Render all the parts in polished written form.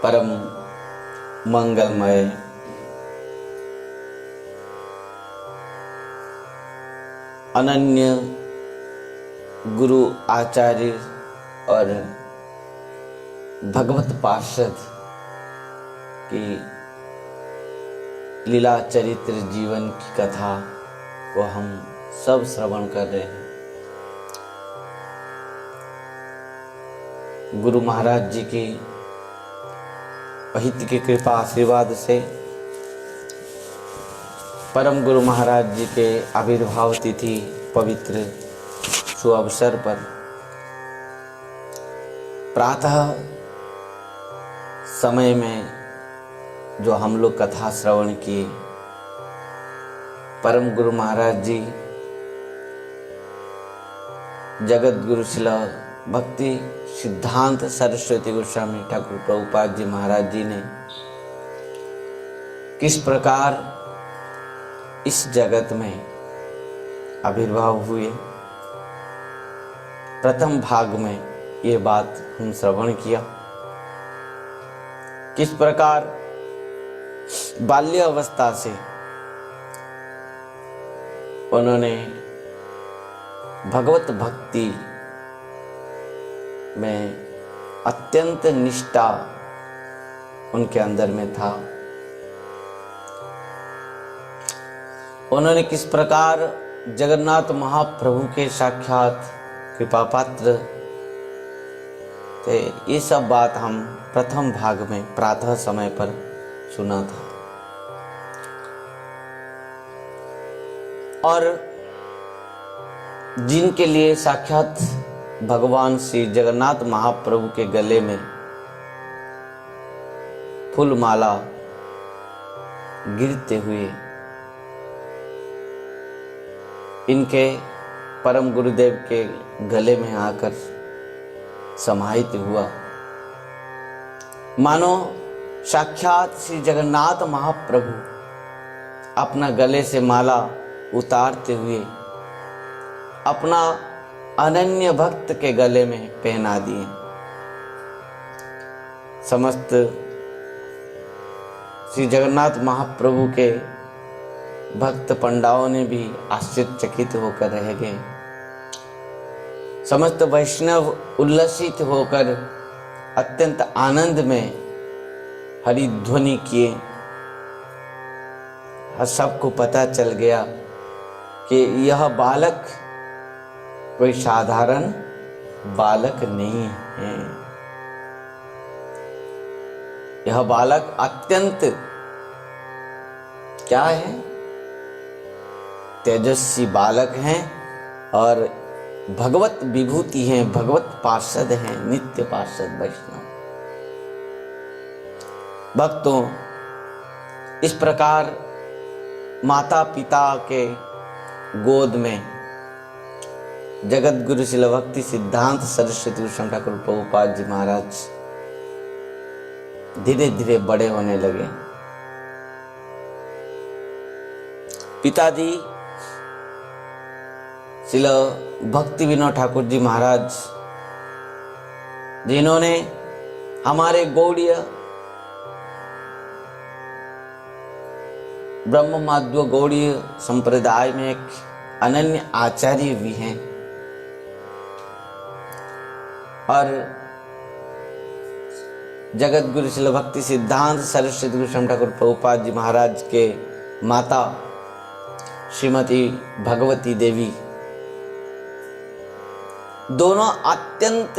परम मंगलमय अनन्य गुरु आचार्य और भगवत पार्षद की लीला चरित्र जीवन की कथा को हम सब श्रवण कर रहे हैं। गुरु महाराज जी की अहित की कृपा आशीर्वाद से परम गुरु महाराज जी के आविर्भाव तिथि पवित्र सुअवसर पर प्रातः समय में जो हम लोग कथा श्रवण किए, परम गुरु महाराज जी जगत गुरु शिला भक्ति सिद्धांत सरस्वती गोस्वामी ठाकुर प्रभुपाद जी महाराज जी ने किस प्रकार इस जगत में आविर्भाव हुए, प्रथम भाग में ये बात हम श्रवण किया। किस प्रकार बाल्य अवस्था से उन्होंने भगवत भक्ति में अत्यंत निष्ठा उनके अंदर में था। उन्होंने किस प्रकार जगन्नाथ महाप्रभु के साक्षात कृपा पात्र थे, ये सब बात हम प्रथम भाग में प्रातः समय पर सुना था। और जिनके लिए साक्षात भगवान श्री जगन्नाथ महाप्रभु के गले में फूल माला गिरते हुए इनके परम गुरुदेव के गले में आकर समाहित हुआ, मानो साक्षात श्री जगन्नाथ महाप्रभु अपना गले से माला उतारते हुए अपना अनन्य भक्त के गले में पहना दिए। समस्त श्री जगन्नाथ महाप्रभु के भक्त पंडाओं ने भी आश्चर्यचकित होकर रह गए। समस्त वैष्णव उल्लसित होकर अत्यंत आनंद में हरिध्वनि किए। और सबको पता चल गया कि यह बालक कोई साधारण बालक नहीं है, यह बालक अत्यंत क्या है, तेजस्वी बालक हैं और भगवत विभूति हैं, भगवत पार्षद हैं, नित्य पार्षद वैष्णव भक्तों। इस प्रकार माता पिता के गोद में जगत गुरु शिला भक्ति सिद्धांत सरस्वती गोस्वामी ठाकुर प्रभुपाद जी महाराज धीरे धीरे बड़े होने लगे। पिताजी शिला भक्ति विनोद ठाकुर जी महाराज, जिन्होंने हमारे गौड़ीय ब्रह्म माध्व गौड़ीय संप्रदाय में एक अनन्य आचार्य भी हैं और जगत गुरु शिला भक्ति सिद्धांत सरस्वती गोस्वामी ठाकुर प्रभुपाद जी महाराज के माता श्रीमती भगवती देवी, दोनों अत्यंत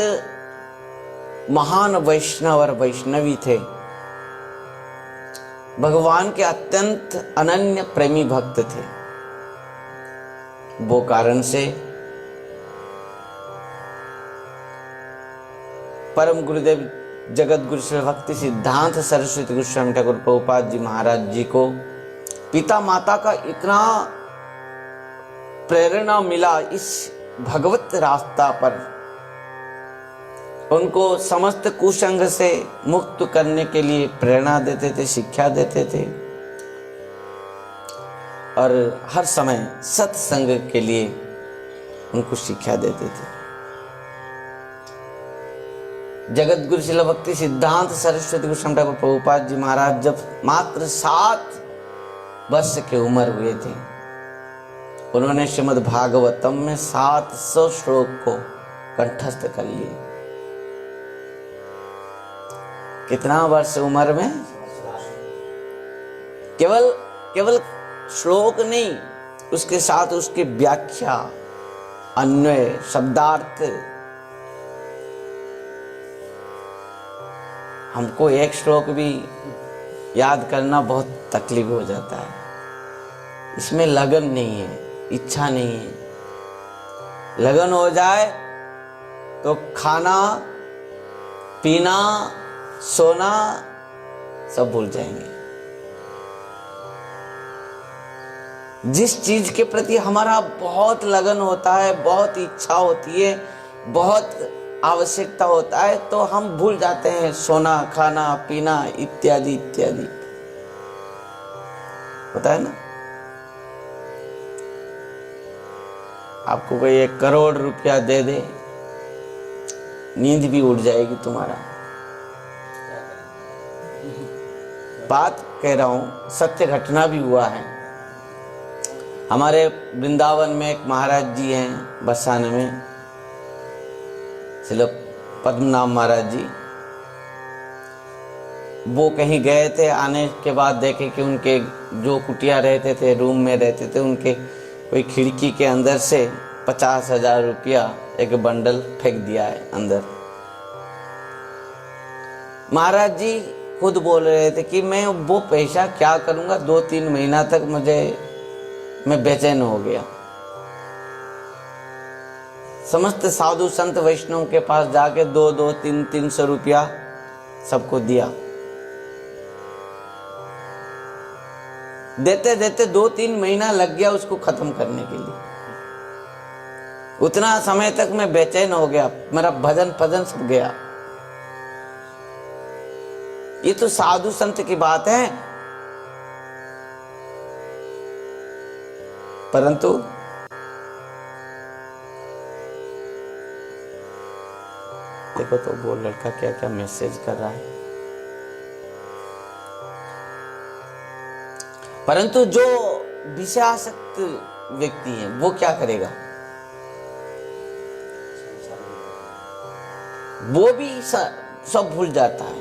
महान वैष्णव और वैष्णवी थे। भगवान के अत्यंत अनन्य प्रेमी भक्त थे। वो कारण से परम गुरुदेव जगत गुरु शिला भक्ति सिद्धांत सरस्वती गोस्वामी ठाकुर प्रभुपाद जी महाराज जी को पिता माता का इतना प्रेरणा मिला इस भगवत रास्ता पर, उनको समस्त कुसंग से मुक्त करने के लिए प्रेरणा देते थे, शिक्षा देते थे और हर समय सत्संग के लिए उनको शिक्षा देते थे। जगत गुरु शिला भक्ति सिद्धांत सरस्वती गोस्वामी ठाकुर प्रभुपाद जी महाराज जब मात्र 7 वर्ष की उम्र हुए थे, उन्होंने श्रीमद् भागवतम में 700 श्लोक को कंठस्थ कर लिए। कितना वर्ष उम्र में? केवल श्लोक नहीं, उसके साथ उसकी व्याख्या, अन्वय, शब्दार्थ। हमको एक श्लोक भी याद करना बहुत तकलीफ हो जाता है। इसमें लगन नहीं है, इच्छा नहीं है। लगन हो जाए तो खाना पीना सोना सब भूल जाएंगे। जिस चीज के प्रति हमारा बहुत लगन होता है, बहुत इच्छा होती है, बहुत आवश्यकता होता है, तो हम भूल जाते हैं सोना खाना पीना इत्यादि इत्यादि। होता है ना? आपको कोई 1 करोड़ रुपया दे दे, नींद भी उड़ जाएगी तुम्हारा। बात कह रहा हूं, सत्य घटना भी हुआ है। हमारे वृंदावन में एक महाराज जी हैं बरसाने में, श्रील पद्मनाभ महाराज जी। वो कहीं गए थे, आने के बाद देखे कि उनके जो कुटिया रहते थे, रूम में रहते थे, उनके कोई खिड़की के अंदर से 50,000 रुपया एक बंडल फेंक दिया है अंदर। महाराज जी खुद बोल रहे थे कि मैं वो पैसा क्या करूंगा, 2-3 महीना तक मैं बेचैन हो गया। समस्त साधु संत वैष्णव के पास जाके 2-2, 300 रुपया सबको दिया। देते देते 2-3 महीना लग गया उसको खत्म करने के लिए। उतना समय तक मैं बेचैन हो गया, मेरा भजन भजन सब गया। ये तो साधु संत की बात है, परंतु देखो तो वो लड़का क्या क्या मैसेज कर रहा है। परंतु जो विषयासक्त व्यक्ति है वो क्या करेगा? वो भी सब भूल जाता है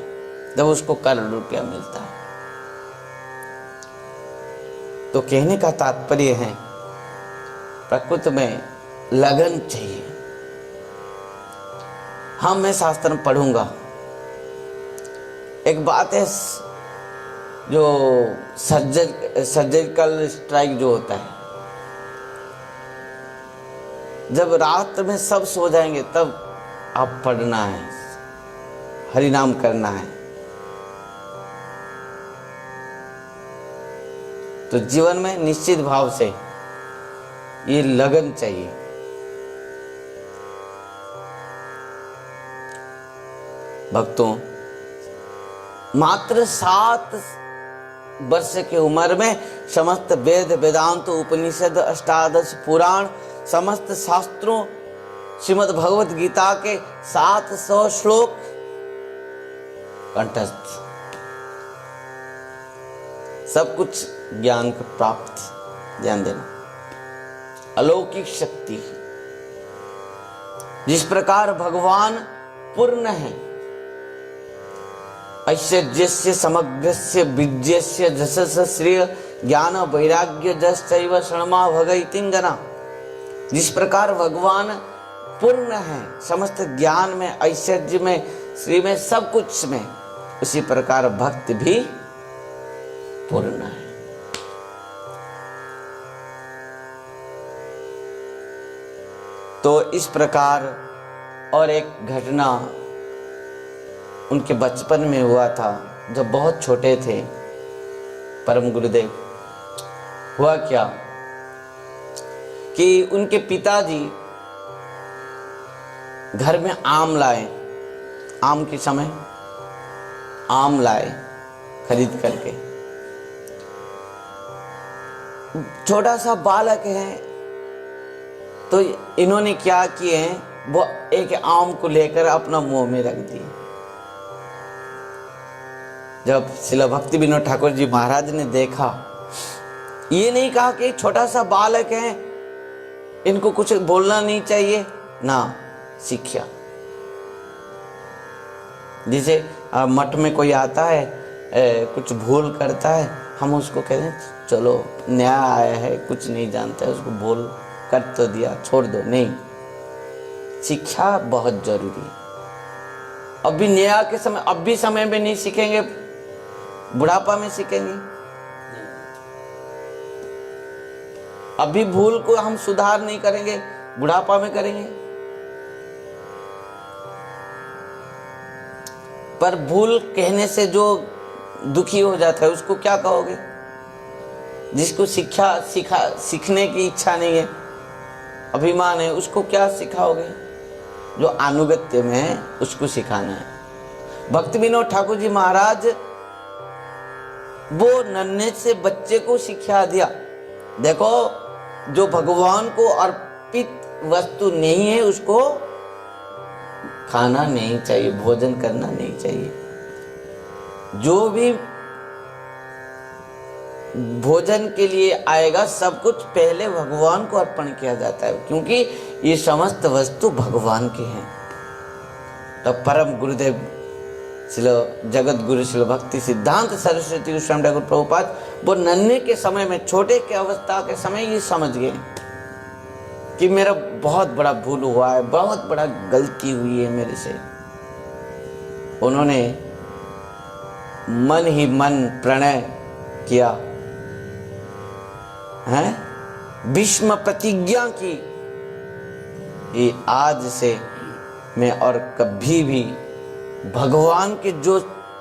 जब उसको करोड़ रुपया मिलता है। तो कहने का तात्पर्य है, प्रकृति में लगन चाहिए। हाँ, मैं शास्त्र में पढ़ूंगा। एक बात है, जो सर्जिकल स्ट्राइक जो होता है, जब रात में सब सो जाएंगे तब आप पढ़ना है, हरि नाम करना है। तो जीवन में निश्चित भाव से ये लगन चाहिए। भक्तों, मात्र 7 वर्ष की उम्र में समस्त वेद वेदांत उपनिषद 18 पुराण समस्त शास्त्रों श्रीमद् भगवत गीता के 700 श्लोक कंठस्थ, सब कुछ ज्ञान का प्राप्त। ध्यान देना, अलौकिक शक्ति। जिस प्रकार भगवान पूर्ण है, ऐश्वर्यस्य समग्रस्य विद्यस्य जसस्य श्रेय ज्ञान वैराग्य जसैव शर्मा भगैतिं जना। जिस प्रकार भगवान पूर्ण है समस्त ज्ञान में, ऐश्वर्य में, श्री में, सब कुछ में, उसी प्रकार भक्त भी पूर्ण है। तो इस प्रकार और एक घटना उनके बचपन में हुआ था, जब बहुत छोटे थे। परम गुरुदेव, हुआ क्या कि उनके पिताजी घर में आम लाए, आम के समय आम लाए खरीद करके। छोटा सा बालक है, तो इन्होंने क्या किए हैं, वो एक आम को लेकर अपना मुंह में रख दिए। जब श्रील भक्ति विनोद ठाकुर जी महाराज ने देखा, ये नहीं कहा कि छोटा सा बालक है, इनको कुछ बोलना नहीं चाहिए ना, शिक्षा। जैसे मठ में कोई आता है, कुछ भूल करता है, हम उसको कहते हैं चलो नया आया है, कुछ नहीं जानता है, उसको बोल कर तो दिया, छोड़ दो। नहीं, शिक्षा बहुत जरूरी है। अभी नया के समय, अब भी समय में नहीं सीखेंगे, बुढ़ापा में सीखेंगे। अभी भूल को हम सुधार नहीं करेंगे, बुढ़ापा में करेंगे। पर भूल कहने से जो दुखी हो जाता है उसको क्या कहोगे? जिसको सीखने की इच्छा नहीं है, अभिमान है, उसको क्या सिखाओगे? जो अनुगत्य में है उसको सिखाना है। भक्ति विनोद ठाकुर जी महाराज वो नन्हे से बच्चे को शिक्षा दिया। देखो, जो भगवान को अर्पित वस्तु नहीं है उसको खाना नहीं चाहिए, भोजन करना नहीं चाहिए। जो भी भोजन के लिए आएगा सब कुछ पहले भगवान को अर्पण किया जाता है, क्योंकि ये समस्त वस्तु भगवान के हैं। तब परम गुरुदेव श्रील जगत गुरु श्रील भक्ति सिद्धांत सरस्वती गोस्वामी ठाकुर प्रभुपाद वो नन्हे के समय में, छोटे के अवस्था के समय ये समझ गए कि मेरा बहुत बड़ा भूल हुआ है, बहुत बड़ा गलती हुई है मेरे से। उन्होंने मन ही मन प्रणय किया है, भीष्म प्रतिज्ञा की, ये आज से मैं और कभी भी भगवान के जो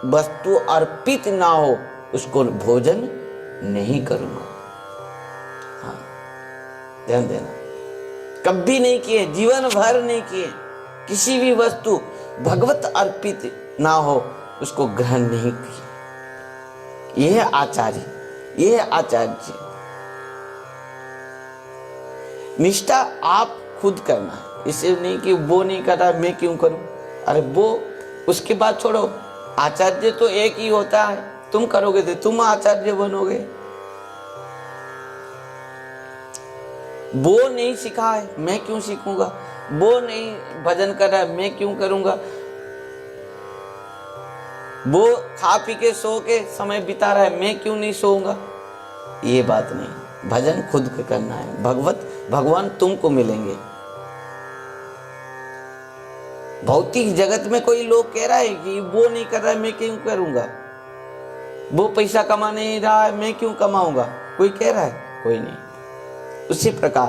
वस्तु अर्पित ना हो उसको भोजन नहीं करूंगा। हाँ, ध्यान देना, कभी नहीं किए, जीवन भर नहीं किए। किसी भी वस्तु भगवत अर्पित ना हो उसको ग्रहण नहीं किए। यह है आचार्य, यह है आचार्य जी। निष्ठा आप खुद करना है, इसे नहीं कि वो नहीं कर रहा मैं क्यों करूं। अरे वो उसके बाद छोड़ो, आचार्य तो एक ही होता है, तुम करोगे तो तुम आचार्य बनोगे। वो नहीं सीखा है मैं क्यों सीखूंगा, वो नहीं भजन कर रहा है मैं क्यों करूंगा, वो खा पी के सो के समय बिता रहा है मैं क्यों नहीं सोऊंगा। ये बात नहीं, भजन खुद के करना है। भगवान तुमको मिलेंगे। भौतिक जगत में कोई लोग कह रहा है कि वो नहीं कर रहा है मैं क्यों करूंगा, वो पैसा कमा नहीं रहा है मैं क्यों कमाऊंगा, कोई कह रहा है? कोई नहीं। उसी प्रकार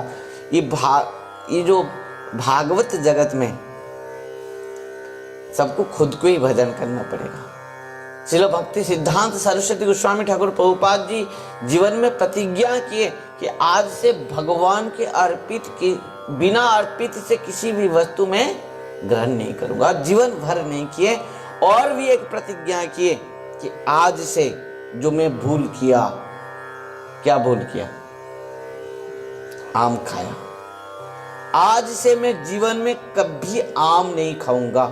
ये जो भागवत जगत में सबको खुद को ही भजन करना पड़ेगा। श्रील भक्ति सिद्धांत सरस्वती गोस्वामी ठाकुर प्रभुपाद जी जीवन में प्रतिज्ञा किए कि आज से भगवान के अर्पित की बिना अर्पित से किसी भी वस्तु में ग्रहण नहीं करूंगा। जीवन भर नहीं किए। और भी एक प्रतिज्ञा किए कि आज से जो मैं भूल किया, क्या भूल किया? आम खाया। आज से मैं जीवन में कभी आम नहीं खाऊंगा,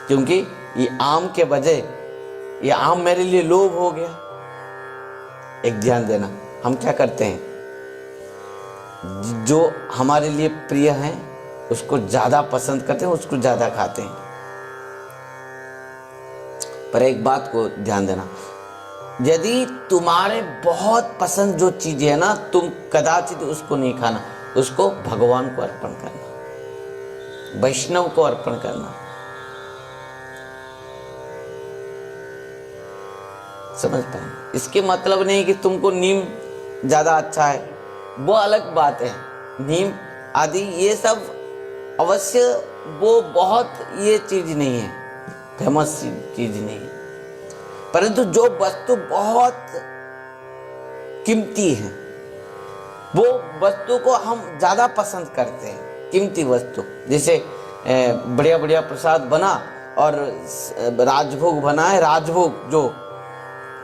क्योंकि ये आम के बजाय ये आम मेरे लिए लोभ हो गया। एक ध्यान देना, हम क्या करते हैं, जो हमारे लिए प्रिय है उसको ज्यादा पसंद करते हैं, उसको ज्यादा खाते हैं। पर एक बात को ध्यान देना, यदि तुम्हारे बहुत पसंद जो चीज है ना, तुम कदाचित उसको नहीं खाना, उसको भगवान को अर्पण करना, वैष्णव को अर्पण करना। समझ पाए? इसके मतलब नहीं कि तुमको नीम ज्यादा अच्छा है, वो अलग बात है। नीम आदि ये सब अवश्य वो बहुत ये चीज नहीं है, फेमस चीज नहीं है, परंतु जो वस्तु बहुत कीमती है वो वस्तु को हम ज्यादा पसंद करते हैं। कीमती वस्तु, जैसे बढ़िया बढ़िया प्रसाद बना और राजभोग बना है, राजभोग जो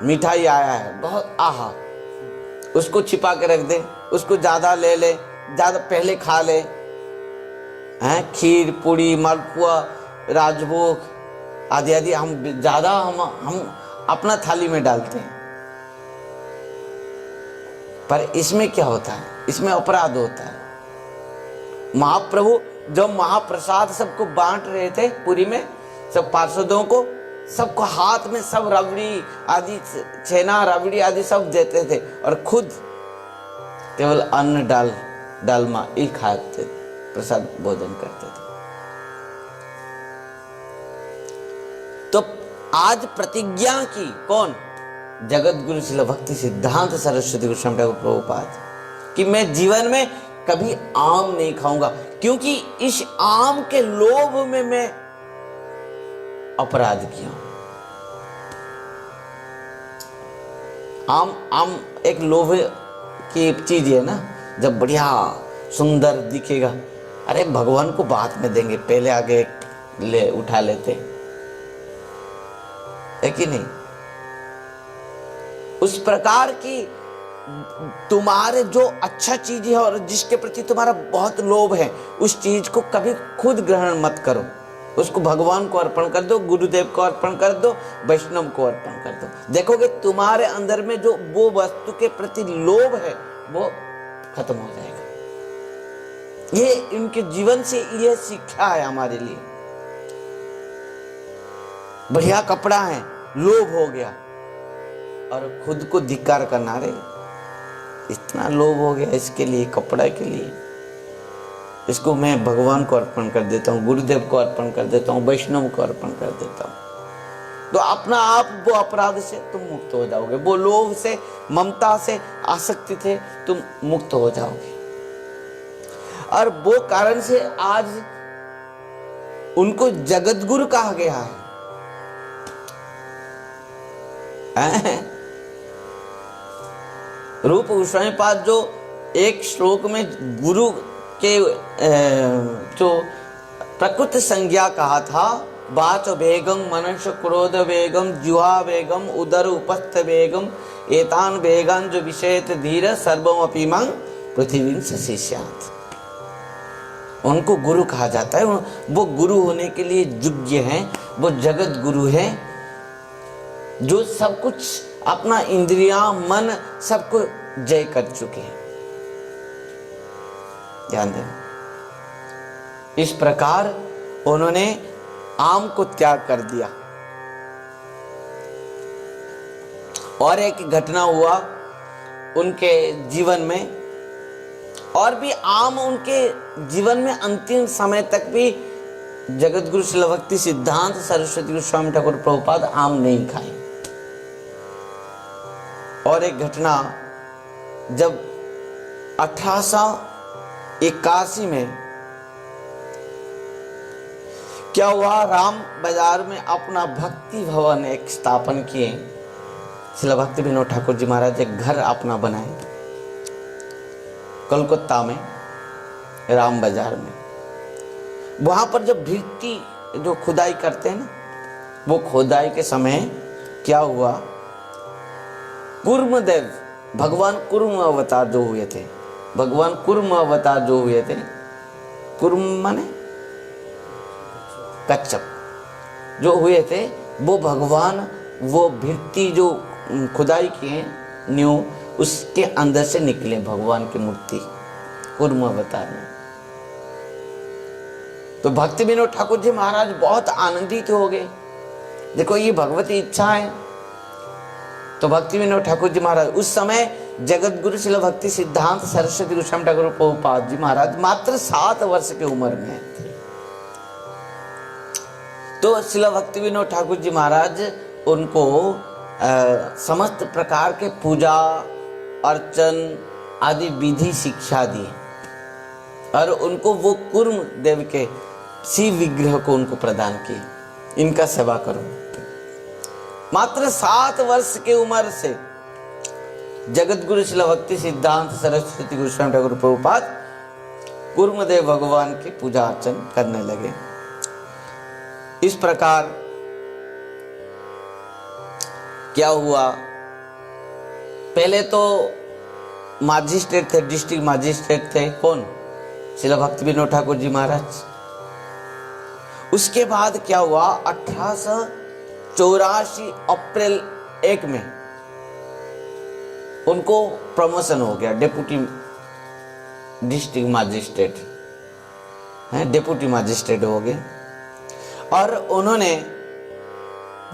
मिठाई आया है बहुत, आहा, उसको छिपा के रख दे, उसको ज्यादा ले ले, ज्यादा पहले खा ले, हैं, खीर पूड़ी मालपुआ राजभोग आदि आदि हम ज्यादा हम अपना थाली में डालते हैं। पर इसमें क्या होता है, इसमें अपराध होता है। महाप्रभु जब महाप्रसाद सबको बांट रहे थे पुरी में, सब पार्षदों को, सबको हाथ में सब रबड़ी आदि, छेना रबड़ी आदि सब देते थे, और खुद केवल अन्न डालमा ही खाते, प्रसाद भोजन करते थे। तो आज प्रतिज्ञा की कौन? जगत गुरु श्रील भक्ति सिद्धांत सरस्वती गोस्वामी ठाकुर प्रभुपाद कि मैं जीवन में कभी आम नहीं खाऊंगा, क्योंकि इस आम के लोभ में मैं अपराध किया। आम एक लोभ की चीज है ना, जब बढ़िया सुंदर दिखेगा, अरे भगवान को बाद में देंगे, पहले आगे ले उठा लेते, है कि नहीं? उस प्रकार की तुम्हारे जो अच्छा चीज है और जिसके प्रति तुम्हारा बहुत लोभ है, उस चीज को कभी खुद ग्रहण मत करो। उसको भगवान को अर्पण कर दो, गुरुदेव को अर्पण कर दो, वैष्णव को अर्पण कर दो। देखोगे तुम्हारे अंदर में जो वो वस्तु के प्रति लोभ है वो खत्म हो जाएगा। ये इनके जीवन से ये शिक्षा है हमारे लिए। बढ़िया कपड़ा है, लोभ हो गया, और खुद को धिक्कार करना, रे इतना लोभ हो गया इसके लिए, कपड़ा के लिए, इसको मैं भगवान को अर्पण कर देता हूँ, गुरुदेव को अर्पण कर देता हूँ, वैष्णव को अर्पण कर देता हूँ। तो अपना आप वो अपराध से तुम मुक्त हो जाओगे, वो लोभ से, ममता से, आसक्ति से तुम मुक्त हो जाओगे। और वो कारण से आज उनको जगत गुरु कहा गया है। रूप गोस्वामी पाद जो एक श्लोक में गुरु के जो प्रकृति संज्ञा कहा था, वाच वेगम, मनस क्रोध वेगम, जिह्वा वेगम, उदर उपस्थ वेगम, एतान वेगान जो विषयत धीर सर्वम अपि मां पृथ्वी सशिष्यात्। उनको गुरु कहा जाता है। वो गुरु होने के लिए योग्य हैं, वो जगत गुरु हैं, जो सब कुछ अपना इंद्रियां मन सबको जय कर चुके हैं। ध्यान दें, इस प्रकार उन्होंने आम को त्याग कर दिया। और एक घटना हुआ उनके जीवन में, और भी आम उनके जीवन में अंतिम समय तक भी जगत गुरु श्रील भक्ति सिद्धांत सरस्वती गोस्वामी ठाकुर प्रभुपाद आम नहीं खाए। और एक घटना, जब 1881 में क्या हुआ, राम बाजार में अपना भक्ति भवन एक स्थापन किए। श्रील भक्ति विनोद ठाकुर जी महाराज एक घर अपना बनाए कोलकाता में, राम बाजार में। वहां पर जब भित्ति जो खुदाई करते हैं ना, वो खुदाई के समय क्या हुआ, कुर्मदेव भगवान कुर्म अवतार जो हुए थे, भगवान कुर्म अवतार जो हुए थे, कुर्म माने कच्छप जो हुए थे, वो भगवान वो भित्ति जो खुदाई किए न्यू, उसके अंदर से निकले भगवान की मूर्ति कुर्म अवतार में। तो भक्ति विनोद ठाकुर जी महाराज बहुत आनंदित हो गए, देखो ये भगवती इच्छा है। तो भक्ति विनोद ठाकुर जी महाराज उस समय जगत गुरु श्रील भक्ति सिद्धांत सरस्वती गोस्वामी ठाकुर प्रभुपाद जी महाराज मात्र 7 वर्ष की उम्र में थे। तो श्रील भक्ति विनोद ठाकुर जी महाराज उनको समस्त प्रकार के पूजा अर्चन आदि विधि शिक्षा दी, और उनको वो कुर्म देव के शिव विग्रह को उनको प्रदान किए, इनका सेवा करो। मात्र 7 वर्ष की उम्र से जगत गुरु श्रील भक्ति सिद्धांत सरस्वती गोस्वामी ठाकुर प्रभुपाद कुर्मदेव भगवान की पूजा अर्चन करने लगे। इस प्रकार क्या हुआ, पहले तो मजिस्ट्रेट थे, डिस्ट्रिक्ट मजिस्ट्रेट थे कौन, श्रील भक्ति विनोद ठाकुर जी महाराज। उसके बाद क्या हुआ, 1884 अप्रैल 1 में उनको प्रमोशन हो गया, डेप्यूटी डिस्ट्रिक्ट मजिस्ट्रेट हैं, डेप्यूटी मजिस्ट्रेट हो गए। और उन्होंने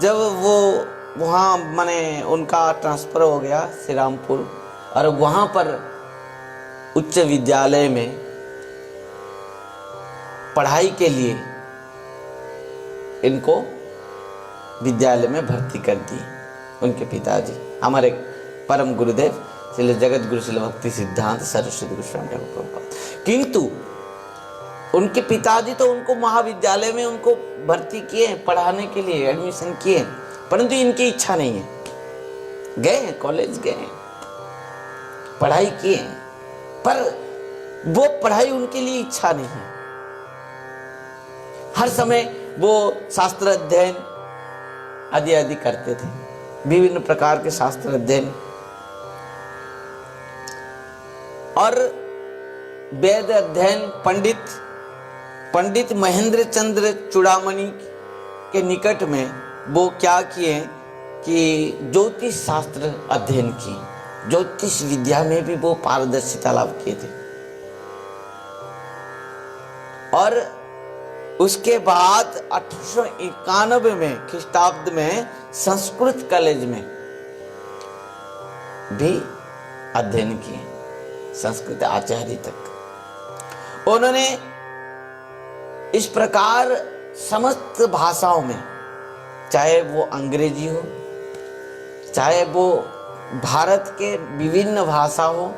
जब वो वहाँ माने उनका ट्रांसफर हो गया श्री रामपुर, और वहाँ पर उच्च विद्यालय में पढ़ाई के लिए इनको विद्यालय में भर्ती कर दी उनके पिताजी, हमारे परम गुरुदेव श्री जगत गुरु श्री भक्ति सिद्धांत सरस्वती गोस्वामी ठाकुर प्रभुपाद। किंतु उनके पिताजी तो उनको महाविद्यालय में उनको भर्ती किए, पढ़ाने के लिए एडमिशन किए, परंतु इनकी इच्छा नहीं है। गए कॉलेज, गए पढ़ाई किए, पर वो पढ़ाई उनके लिए इच्छा नहीं है। हर समय वो शास्त्र अध्ययन आदि आदि करते थे, विभिन्न प्रकार के शास्त्र अध्ययन और वेद अध्ययन। पंडित महेंद्र चंद्र चूड़ामणि के निकट में वो क्या किए कि ज्योतिष शास्त्र अध्ययन किए, ज्योतिष विद्या में भी वो पारदर्शिता लाभ किए थे। और उसके बाद 1891 में ख्रीष्टाब्द में संस्कृत कॉलेज में भी अध्ययन किए, संस्कृत आचार्य तक। उन्होंने इस प्रकार समस्त भाषाओं में, चाहे वो अंग्रेजी हो, चाहे वो भारत के विभिन्न भाषा हो,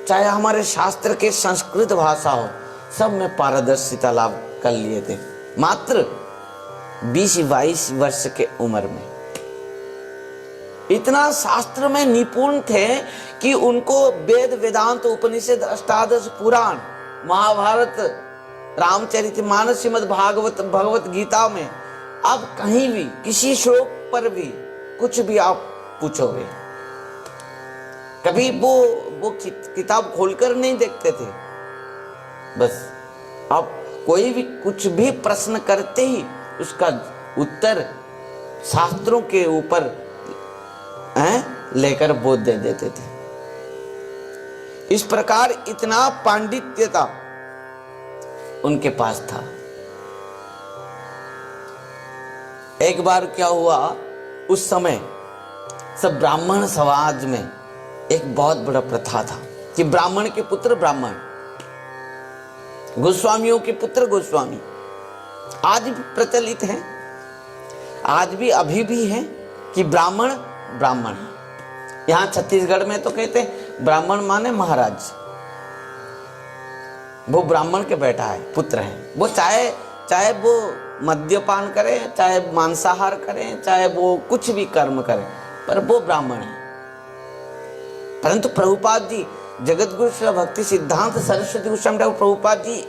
चाहे हमारे शास्त्र के संस्कृत भाषा हो, सब में पारदर्शिता लाभ कर लिए थे, मात्र 20-22 वर्ष के उम्र में। इतना शास्त्र में निपुण थे कि उनको वेद वेदांत उपनिषद अष्टादश पुराण महाभारत रामचरितमानस श्रीमद् भागवत भगवत गीता में आप कहीं भी किसी श्लोक पर भी कुछ भी आप पूछोगे, कभी वो किताब खोलकर नहीं देखते थे। बस आप कोई भी कुछ भी प्रश्न करते ही उसका उत्तर शास्त्रों के ऊपर लेकर बोध दे देते थे। इस प्रकार इतना पांडित्यता उनके पास था। एक बार क्या हुआ, उस समय सब ब्राह्मण समाज में एक बहुत बड़ा प्रथा था कि ब्राह्मण के पुत्र ब्राह्मण, गोस्वामियों के पुत्र गोस्वामी। आज भी प्रचलित है, आज भी अभी भी है कि ब्राह्मण ब्राह्मण है। यहाँ छत्तीसगढ़ में तो कहते हैं ब्राह्मण माने महाराज, वो ब्राह्मण के बेटा है, पुत्र है। वो चाहे वो मद्यपान करे, चाहे मांसाहार करें, चाहे वो कुछ भी कर्म करें, पर वो ब्राह्मण है। परंतु प्रभुपाद जी, जगत गुरु श्री भक्ति सिद्धांत सरस्वती गोस्वामी ठाकुर प्रभुपाद जी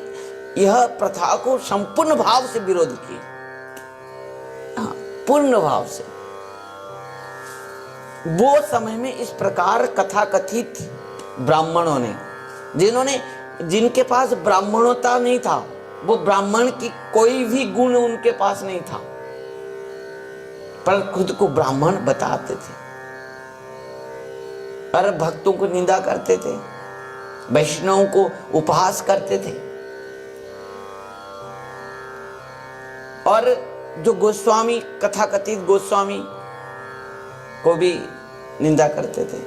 यह प्रथा को संपूर्ण भाव से विरोध किए, पूर्ण भाव से। वो समय में इस प्रकार कथा कथित ब्राह्मणों ने, जिनके पास ब्राह्मणता नहीं था, वो ब्राह्मण की कोई भी गुण उनके पास नहीं था, पर खुद को ब्राह्मण बताते थे, पर भक्तों को निंदा करते थे, वैष्णवों को उपहास करते थे, और जो गोस्वामी कथा कथित गोस्वामी को भी निंदा करते थे।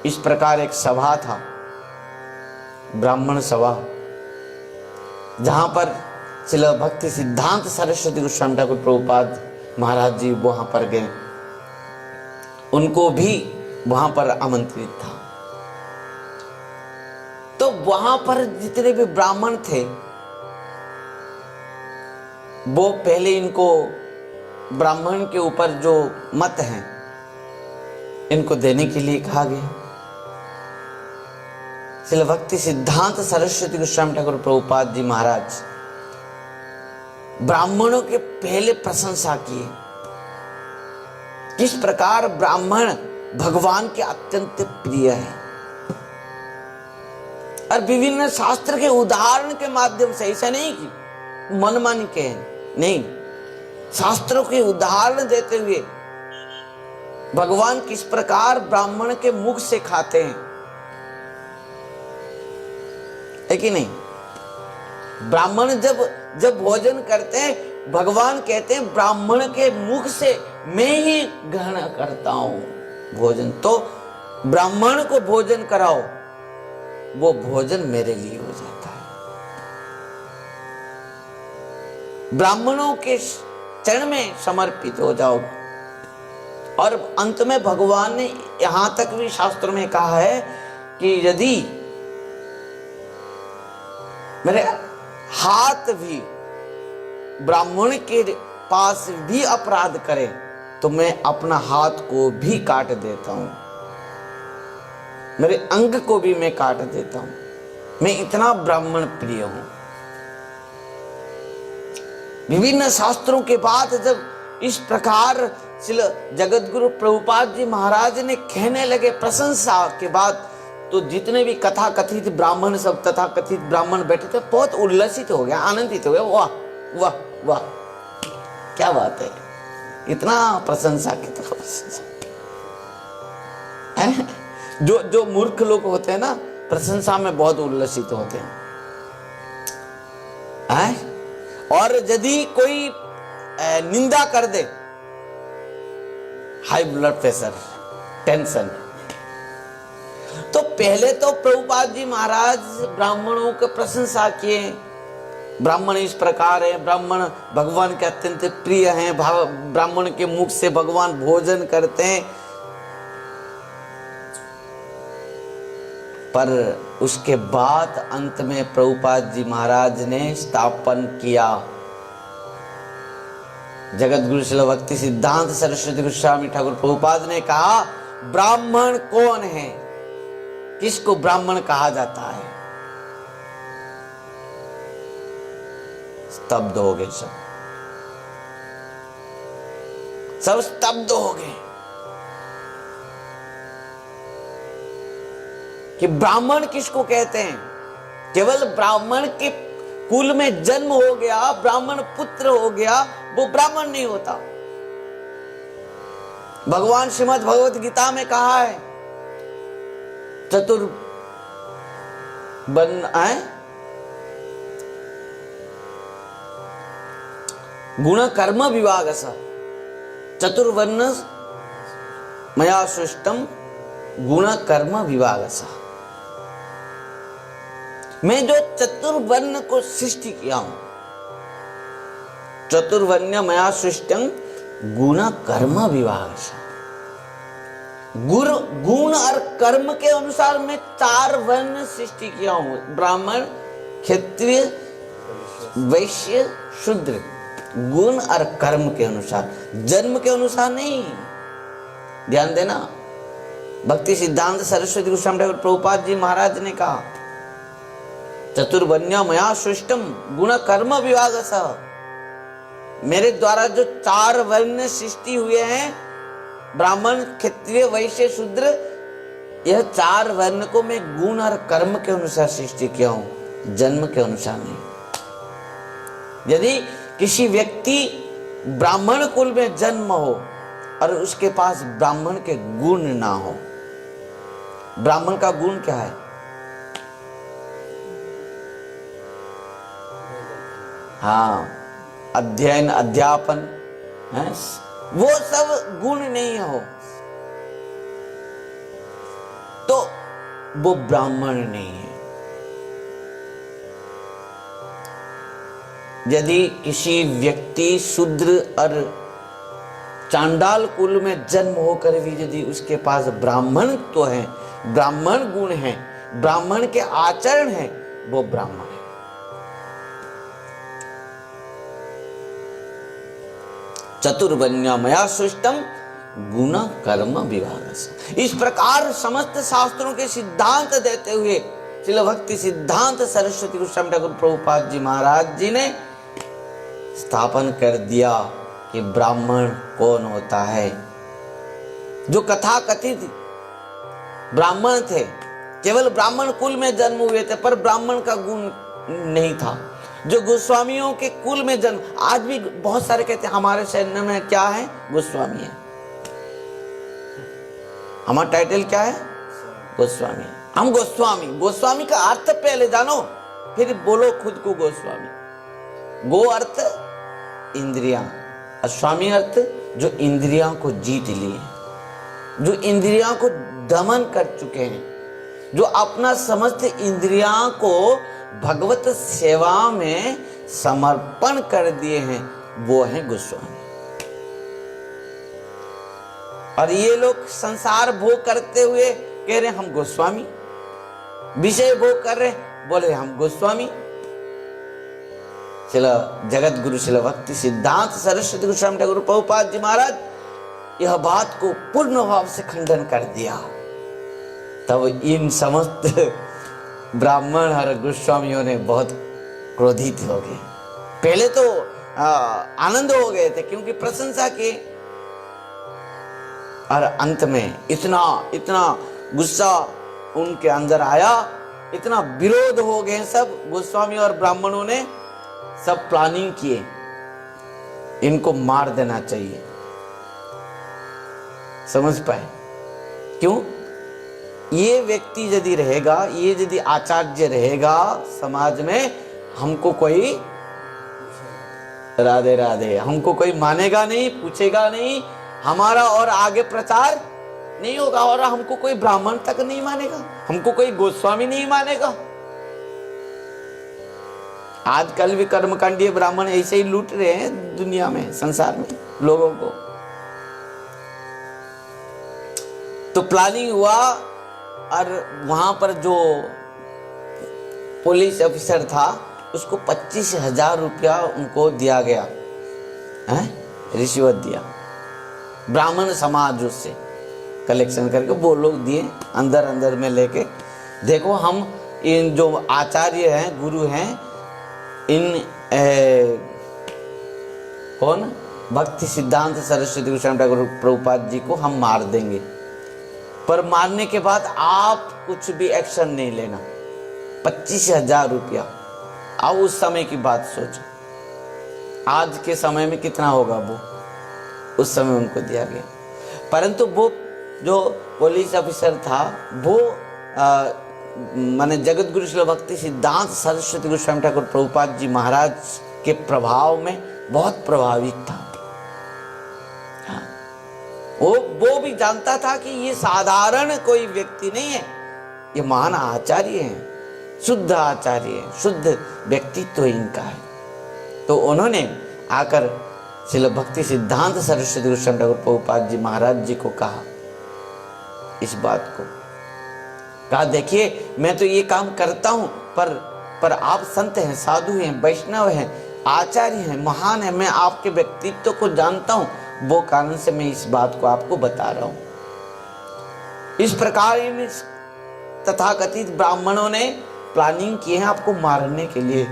इस प्रकार एक सभा था, ब्राह्मण सभा, जहां पर श्रील भक्ति सिद्धांत सरस्वती गोस्वामी ठाकुर प्रभुपाद महाराज जी वहां पर गए। उनको भी वहां पर आमंत्रित था। तो वहां पर जितने भी ब्राह्मण थे, वो पहले इनको ब्राह्मण के ऊपर जो मत हैं इनको देने के लिए कहा गया। श्रील भक्ति सिद्धांत सरस्वती गोस्वामी ठाकुर प्रभुपाद जी महाराज ब्राह्मणों के पहले प्रशंसा किए, किस प्रकार ब्राह्मण भगवान के अत्यंत प्रिय है। और विभिन्न शास्त्र के उदाहरण के माध्यम से, ऐसा नहीं कि मनमानी के नहीं, शास्त्रों के उदाहरण देते हुए भगवान किस प्रकार ब्राह्मण के मुख से खाते हैं, है कि नहीं। ब्राह्मण जब भोजन करते हैं, भगवान कहते हैं ब्राह्मण के मुख से मैं ही ग्रहण करता हूं भोजन, तो ब्राह्मण को भोजन कराओ, वो भोजन मेरे लिए हो जाता है। ब्राह्मणों के चरण में समर्पित हो जाओ। और अंत में भगवान ने यहां तक भी शास्त्र में कहा है कि यदि मेरे हाथ भी ब्राह्मण के पास भी अपराध करे तो मैं अपना हाथ को भी काट देता हूं, मेरे अंग को भी मैं काट देता हूं, मैं इतना ब्राह्मण प्रिय हूं। विभिन्न शास्त्रों के बाद जब इस प्रकार श्री जगतगुरु प्रभुपाद जी महाराज ने कहने लगे प्रशंसा के बाद, तो जितने भी कथा कथित ब्राह्मण सब तथा कथित ब्राह्मण बैठे थे बहुत उल्लसित हो गया, आनंदित हो गया। वाह वाह वाह, क्या बात है, इतना प्रशंसा की तरफ प्रशंसा। जो मूर्ख लोग होते हैं ना, प्रशंसा में बहुत उल्लसित होते हैं। और यदि कोई निंदा कर दे, हाई ब्लड प्रेशर, टेंशन। तो पहले तो प्रभुपाद जी महाराज ब्राह्मणों की प्रशंसा किए, ब्राह्मण इस प्रकार है, ब्राह्मण भगवान के अत्यंत प्रिय हैं, ब्राह्मण के मुख से भगवान भोजन करते हैं। पर उसके बाद अंत में प्रभुपाद जी महाराज ने स्थापन किया, जगतगुरु श्री भक्ति सिद्धांत सरस्वती गोस्वामी ठाकुर प्रभुपाद ने कहा ब्राह्मण कौन है, किसको ब्राह्मण कहा जाता है। स्तब्ध हो गए, सब स्तब्ध हो गए कि ब्राह्मण किसको कहते हैं। केवल ब्राह्मण के कुल में जन्म हो गया, ब्राह्मण पुत्र हो गया, वो ब्राह्मण नहीं होता। भगवान श्रीमद् भगवत गीता में कहा है चतुर्वर्ण गुण कर्म विभाग सा चतुर्वर्ण मया सृष्टम गुण कर्म विभाग सा। मैं जो चतुर्वर्ण को सृष्टि किया हूं, चतुर्वर्ण मया सृष्टम गुण कर्म विभाग सा। गुण और कर्म के अनुसार मैं 4 वर्ण सृष्टि किया हूं, ब्राह्मण, क्षत्रिय, वैश्य, शूद्र। गुण और कर्म के अनुसार, जन्म के अनुसार नहीं। ध्यान देना, भक्ति सिद्धांत सरस्वती गोस्वामी ठाकुर प्रभुपाद जी महाराज ने कहा चतुर्वर्ण मया सृष्टम गुण कर्म विभाग सा। मेरे द्वारा जो 4 वर्ण सृष्टि हुए हैं, ब्राह्मण, क्षत्रिय, वैश्य, शूद्र, यह 4 वर्ण को मैं गुण और कर्म के अनुसार सृष्टि किया हूं, जन्म के अनुसार नहीं। यदि किसी व्यक्ति ब्राह्मण कुल में जन्म हो और उसके पास ब्राह्मण के गुण ना हो, ब्राह्मण का गुण क्या है? हाँ, अध्ययन, अध्यापन है, वो सब गुण नहीं हो तो वो ब्राह्मण नहीं है। यदि किसी व्यक्ति शूद्र और चांडाल कुल में जन्म होकर भी यदि उसके पास ब्राह्मण तो है, ब्राह्मण गुण है, ब्राह्मण के आचरण है, वो ब्राह्मण है। चतुर्वर्ण मया सृष्टम गुण कर्म विभाग। इस प्रकार समस्त शास्त्रों के सिद्धांत देते हुए श्री भक्ति सिद्धांत सरस्वती गोस्वामी ठाकुर प्रभुपाद जी महाराज जी ने स्थापन कर दिया कि ब्राह्मण कौन होता है। जो कथा कथित ब्राह्मण थे केवल ब्राह्मण कुल में जन्म हुए थे, पर ब्राह्मण का गुण नहीं था। जो गोस्वामियों के कुल में जन्म, आज भी बहुत सारे कहते हैं हमारे सैन्य में क्या है, गोस्वामी है। हमारा टाइटल क्या है, गोस्वामी। हम गोस्वामी। गोस्वामी का अर्थ पहले जानो, फिर बोलो खुद को गोस्वामी। गो अर्थ इंद्रियां, और स्वामी अर्थ जो इंद्रियां को जीत लिए, जो इंद्रियां को दमन कर चुके हैं, जो अपना समस्त इंद्रियां को भगवत सेवा में समर्पण कर दिए हैं, वो है गोस्वामी। और ये लोग संसार भोग करते हुए कह रहे हम गोस्वामी, विषय भोग कर रहे बोले हम गोस्वामी। शिला जगत गुरु शिला भक्ति सिद्धांत सरस्वती गोस्वामी ठाकुर प्रभुपाद जी महाराज यह बात को पूर्ण भाव से खंडन कर दिया। तब इन समस्त ब्राह्मण और गोस्वामियों ने बहुत क्रोधित हो गए। पहले तो आनंद हो गए थे क्योंकि प्रशंसा की, और अंत में इतना इतना गुस्सा उनके अंदर आया, इतना विरोध हो गए सब गोस्वामी और ब्राह्मणों ने सब प्लानिंग किए, इनको मार देना चाहिए। समझ पाए क्यों? ये व्यक्ति यदि रहेगा, ये यदि आचार्य रहेगा समाज में, हमको कोई राधे राधे, हमको कोई मानेगा नहीं, पूछेगा नहीं, हमारा और आगे प्रचार नहीं होगा, और हमको कोई ब्राह्मण तक नहीं मानेगा, हमको कोई गोस्वामी नहीं मानेगा। आजकल भी कर्मकांडीय ब्राह्मण ऐसे ही लूट रहे हैं दुनिया में, संसार में लोगों को। तो प्लानिंग हुआ, और वहां पर जो पुलिस ऑफिसर था उसको 25,000 रुपया उनको दिया गया है, रिश्वत दिया। ब्राह्मण समाज उससे कलेक्शन करके वो लोग दिए, अंदर अंदर में लेके, देखो हम इन जो आचार्य हैं, गुरु हैं, इन कौन भक्ति सिद्धांत सरस्वती गोस्वामी ठाकुर प्रभुपाद जी को हम मार देंगे, पर मारने के बाद आप कुछ भी एक्शन नहीं लेना। 25,000 रुपया। अब उस समय की बात सोचो, आज के समय में कितना होगा वो, उस समय उनको दिया गया। परंतु वो जो पुलिस ऑफिसर था वो माने जगत गुरु शिला भक्ति सिद्धांत सरस्वती गोस्वामी ठाकुर प्रभुपाद जी महाराज के प्रभाव में बहुत प्रभावित था। वो भी जानता था कि ये साधारण कोई व्यक्ति नहीं है, ये महान आचार्य हैं, शुद्ध आचार्य हैं, शुद्ध व्यक्तित्व इनका है। तो उन्होंने आकर शिला भक्ति सिद्धांत सरस्वती गोस्वामी ठाकुर प्रभुपाद जी महाराज जी को कहा, इस बात को कहा, देखिए मैं तो ये काम करता हूं, पर आप संत हैं, साधु हैं, वैष्णव हैं, आचार्य हैं, महान है, मैं आपके व्यक्तित्व को जानता हूं, वो कारण से मैं इस बात को आपको बता रहा हूं। इस प्रकार इन तथाकथित ब्राह्मणों ने प्लानिंग की है आपको मारने के लिए।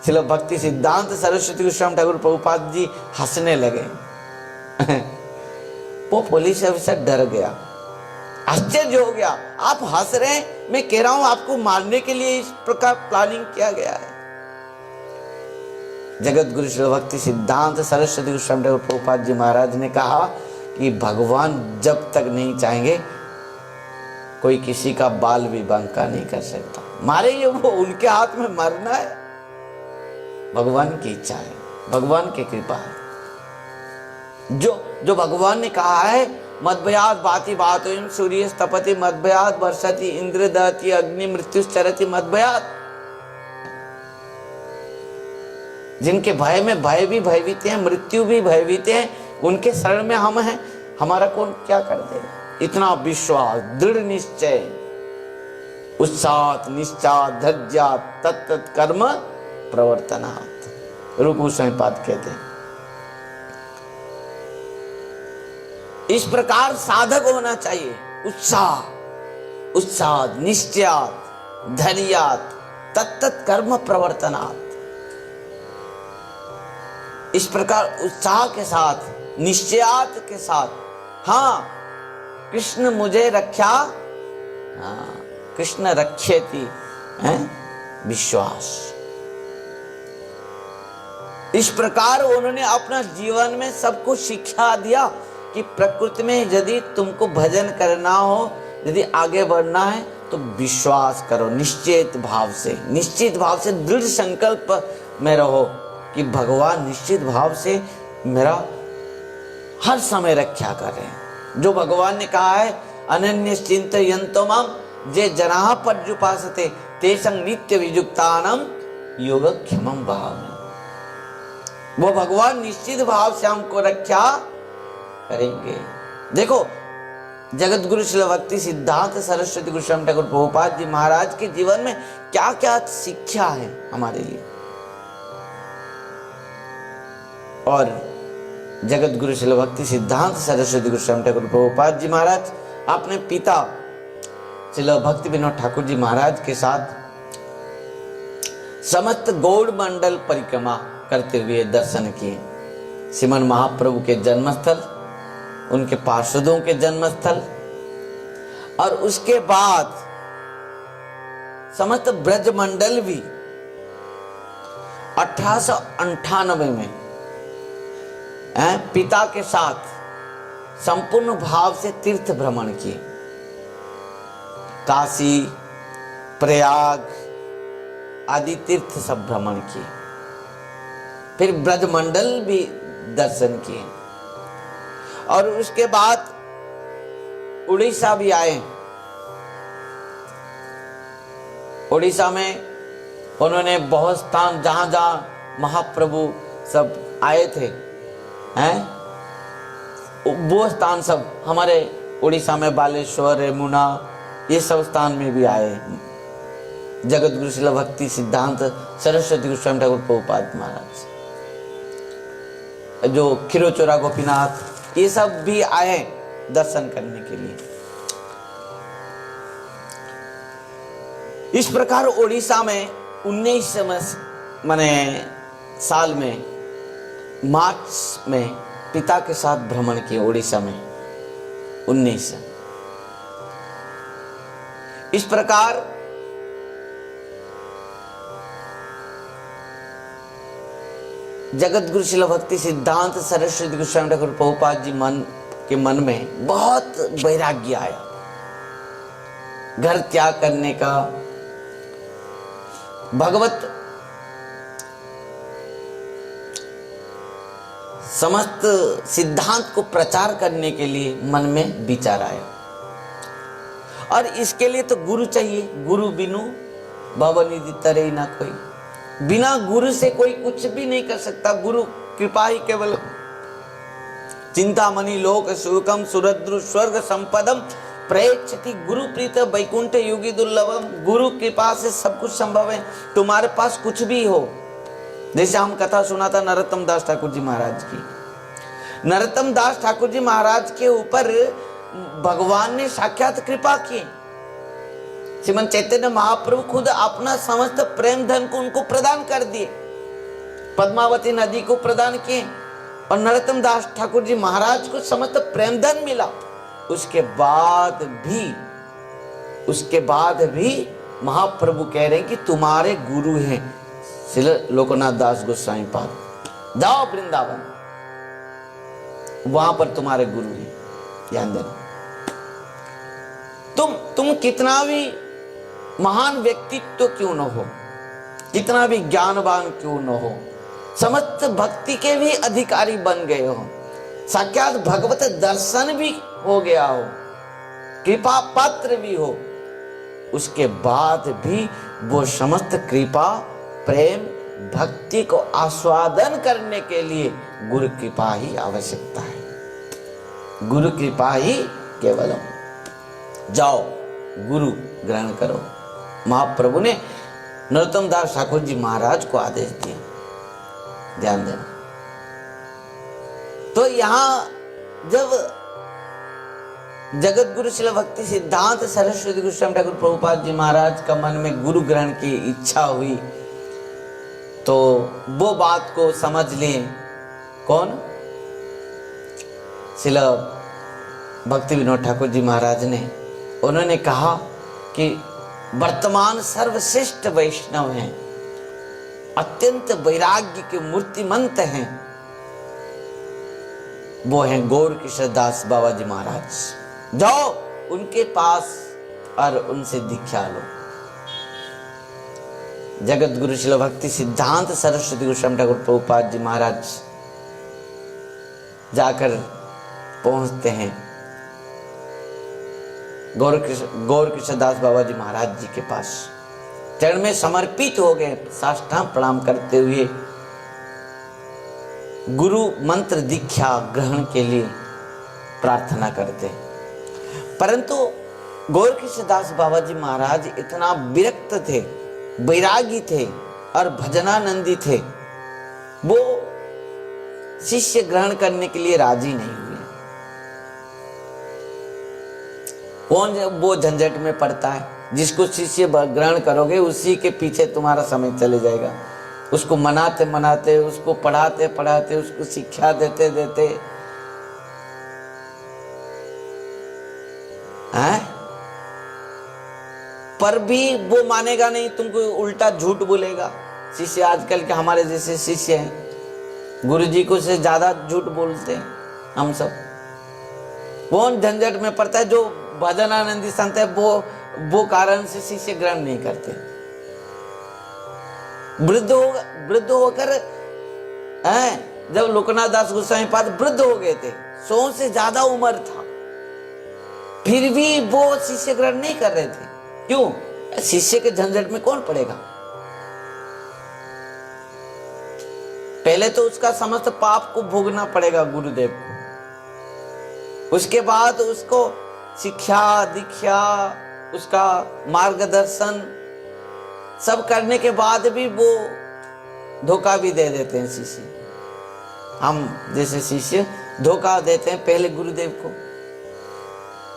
शिला भक्ति सिद्धांत सरस्वती गोस्वामी ठाकुर प्रभुपाद जी हंसने लगे। वो पुलिस ऑफिसर डर गया, आश्चर्य हो गया, आप हंस रहे हैं, मैं कह रहा हूं आपको मारने के लिए इस प्रकार प्लानिंग किया गया है। जगत गुरु शिला भक्ति सिद्धांत सरस्वती गोस्वामी ठाकुर प्रभुपाद जी महाराज ने कहा कि भगवान जब तक नहीं चाहेंगे कोई किसी का बाल भी बांका नहीं कर सकता। मारेंगे वो, उनके हाथ में मरना है, भगवान की इच्छा है, भगवान की कृपा है। जो भगवान ने कहा है, मद्भयात् भाति भातोयं सूर्य तपति मद्भयात् वर्षति इंद्र दहति अग्नि मृत्युश्चरति मद्भयात्। जिनके भय में भय भी भयभीत हैं, मृत्यु भी भयभीत हैं, उनके शरण में हम हैं, हमारा कौन क्या कर देगा। इतना विश्वास, दृढ़ निश्चय, उत्साह निश्चात धैर्यात् तत्तत् कर्म प्रवर्तनात्, रूप गोस्वामी पाद कहते हैं। इस प्रकार साधक होना चाहिए, उत्साह निश्चयात् धैर्यात् तत्तत् कर्म प्रवर्तनात्। इस प्रकार उत्साह के साथ, निश्चयात के साथ, हाँ कृष्ण मुझे रक्षा, हाँ कृष्ण रक्षेति, है विश्वास। इस प्रकार उन्होंने अपना जीवन में सबको शिक्षा दिया कि प्रकृति में यदि तुमको भजन करना हो, यदि आगे बढ़ना है तो विश्वास करो, निश्चित भाव से दृढ़ संकल्प में रहो कि भगवान निश्चित भाव से मेरा हर समय रक्षा कर रहे हैं। जो भगवान ने कहा है अनन्य चिंतयन्तो माम जे जनाः पर्युपासते तेषां नित्य विजुक्तानां योगक्षेमं वहामि। वो भगवान निश्चित भाव से हमको रक्षा करेंगे। देखो जगत गुरु श्री भक्ति सिद्धांत सरस्वती गोस्वामी ठाकुर प्रभुपाद जी महाराज के जीवन में क्या क्या शिक्षा है हमारे लिए। और जगत गुरु श्री भक्ति सिद्धांत सरस्वती गोस्वामी ठाकुर प्रभुपाद जी महाराज अपने पिता श्री भक्ति विनोद ठाकुर जी महाराज के साथ समस्त गौड़ मंडल परिक्रमा करते हुए दर्शन किए। श्रीमन महाप्रभु के जन्मस्थल, उनके पार्षदों के जन्मस्थल, और उसके बाद समस्त ब्रज मंडल भी 1898 में पिता के साथ संपूर्ण भाव से तीर्थ भ्रमण किए। काशी, प्रयाग आदि तीर्थ सब भ्रमण किए। फिर ब्रज मंडल भी दर्शन किए और उसके बाद उड़ीसा भी आए। उड़ीसा में उन्होंने बहुत स्थान जहां जहां महाप्रभु सब आए थे वो स्थान सब हमारे उड़ीसा में बालेश्वर, रेमुना, ये सब स्थान में भी आए। जगत गुरु श्री भक्ति सिद्धांत सरस्वती गोस्वामी ठाकुर प्रभुपाद महाराज, जो खिरोचोरा गोपीनाथ, ये सब भी आए दर्शन करने के लिए। इस प्रकार उड़ीसा में 19 साल में मार्च में पिता के साथ भ्रमण किए उड़ीसा में 19। इस प्रकार जगत गुरु श्री भक्ति सिद्धांत सरस्वती गोस्वामी ठाकुर प्रभुपाद जी मन में बहुत वैराग्य आया, घर त्याग करने का, भगवत समस्त सिद्धांत को प्रचार करने के लिए मन में विचार आया। और इसके लिए तो गुरु चाहिए, गुरु बिनु भवनिधि तरे ना कोई। बिना गुरु से कोई कुछ भी नहीं कर सकता। गुरु कृपा ही केवल। चिंतामणि लोक सुखम सुरद्रु स्वर्ग संपदम प्रयच्छति गुरु प्रीत वैकुंठ योगी दुर्लभम। गुरु कृपा से सब कुछ संभव है। तुम्हारे पास कुछ भी हो, जैसे हम कथा सुना था नरोत्तम दास ठाकुर जी महाराज की। नरोत्तम दास ठाकुर जी महाराज के ऊपर भगवान ने साक्षात कृपा की। श्रीमन चैतन्य महाप्रभु खुद अपना समस्त प्रेम धन को उनको प्रदान कर दिए, पद्मावती नदी को प्रदान किए, और नरोत्तम दास ठाकुर जी महाराज को समस्त प्रेम धन मिला। उसके बाद भी महाप्रभु कह रहे हैं कि तुम्हारे गुरु हैं श्री लोकनाथ दास गोस्वामी पाद, जाओ वृंदावन, वहां पर तुम्हारे गुरु हैं, ध्यान देना। तुम कितना भी महान व्यक्तित्व क्यों न हो, कितना भी ज्ञानवान क्यों न हो, समस्त भक्ति के भी अधिकारी बन गए हो, साक्षात भगवत दर्शन भी हो गया हो, कृपा पात्र भी हो, उसके बाद भी वो समस्त कृपा प्रेम भक्ति को आस्वादन करने के लिए गुरु कृपा ही आवश्यकता है। गुरु कृपा ही केवलम। जाओ गुरु ग्रहण करो। महाप्रभु ने नरोत्तम दास ठाकुर जी महाराज को आदेश दिया, ध्यान देना। तो यहां जब जगत गुरु श्री भक्ति सिद्धांत सरस्वती गोस्वामी ठाकुर प्रभुपाद जी महाराज का मन में गुरु ग्रहण की इच्छा हुई, तो वो बात को समझ लें कौन, श्री भक्ति विनोद ठाकुर जी महाराज ने। उन्होंने कहा कि वर्तमान सर्वश्रेष्ठ वैष्णव हैं, अत्यंत वैराग्य के मूर्तिमंत हैं, वो हैं गौर किशोर दास बाबा जी महाराज। जाओ उनके पास और उनसे दीक्षा लो। जगत गुरु शिल भक्ति सिद्धांत सरस्वती गोस्वामी ठाकुर प्रभुपाद जी महाराज जाकर पहुंचते हैं गौर किशोर दास बाबा जी महाराज जी के पास, चरण में समर्पित हो गए, साष्टांग प्रणाम करते हुए गुरु मंत्र दीक्षा ग्रहण के लिए प्रार्थना करते। परंतु गौर किशोर दास बाबा जी महाराज इतना विरक्त थे, वैरागी थे और भजनानंदी थे, वो शिष्य ग्रहण करने के लिए राजी नहीं हुए। कौन वो झंझट में पड़ता है? जिसको शिष्य ग्रहण करोगे उसी के पीछे तुम्हारा समय चले जाएगा। उसको मनाते मनाते, उसको पढ़ाते पढ़ाते, उसको शिक्षा देते देते हैं, पर भी वो मानेगा नहीं, तुमको उल्टा झूठ बोलेगा। शिष्य आजकल के हमारे जैसे शिष्य हैं, गुरुजी को से ज्यादा झूठ बोलते हैं हम सब। कौन झंझट में पड़ता है? जो भजनानंदी संत है वो कारण से शिष्य ग्रहण नहीं करते। वृद्ध होकर जब लोकनाथ दास गोस्वामी पाद वृद्ध हो गए थे, 100 से ज्यादा उम्र था, फिर भी वो शिष्य ग्रहण नहीं कर रहे थे। क्यों? शिष्य के झंझट में कौन पड़ेगा? पहले तो उसका समस्त पाप को भोगना पड़ेगा गुरुदेव को, उसके बाद उसको शिक्षा दीक्षा, उसका मार्गदर्शन सब करने के बाद भी वो धोखा भी दे देते हैं शिष्य। हम जैसे शिष्य धोखा देते हैं पहले गुरुदेव को।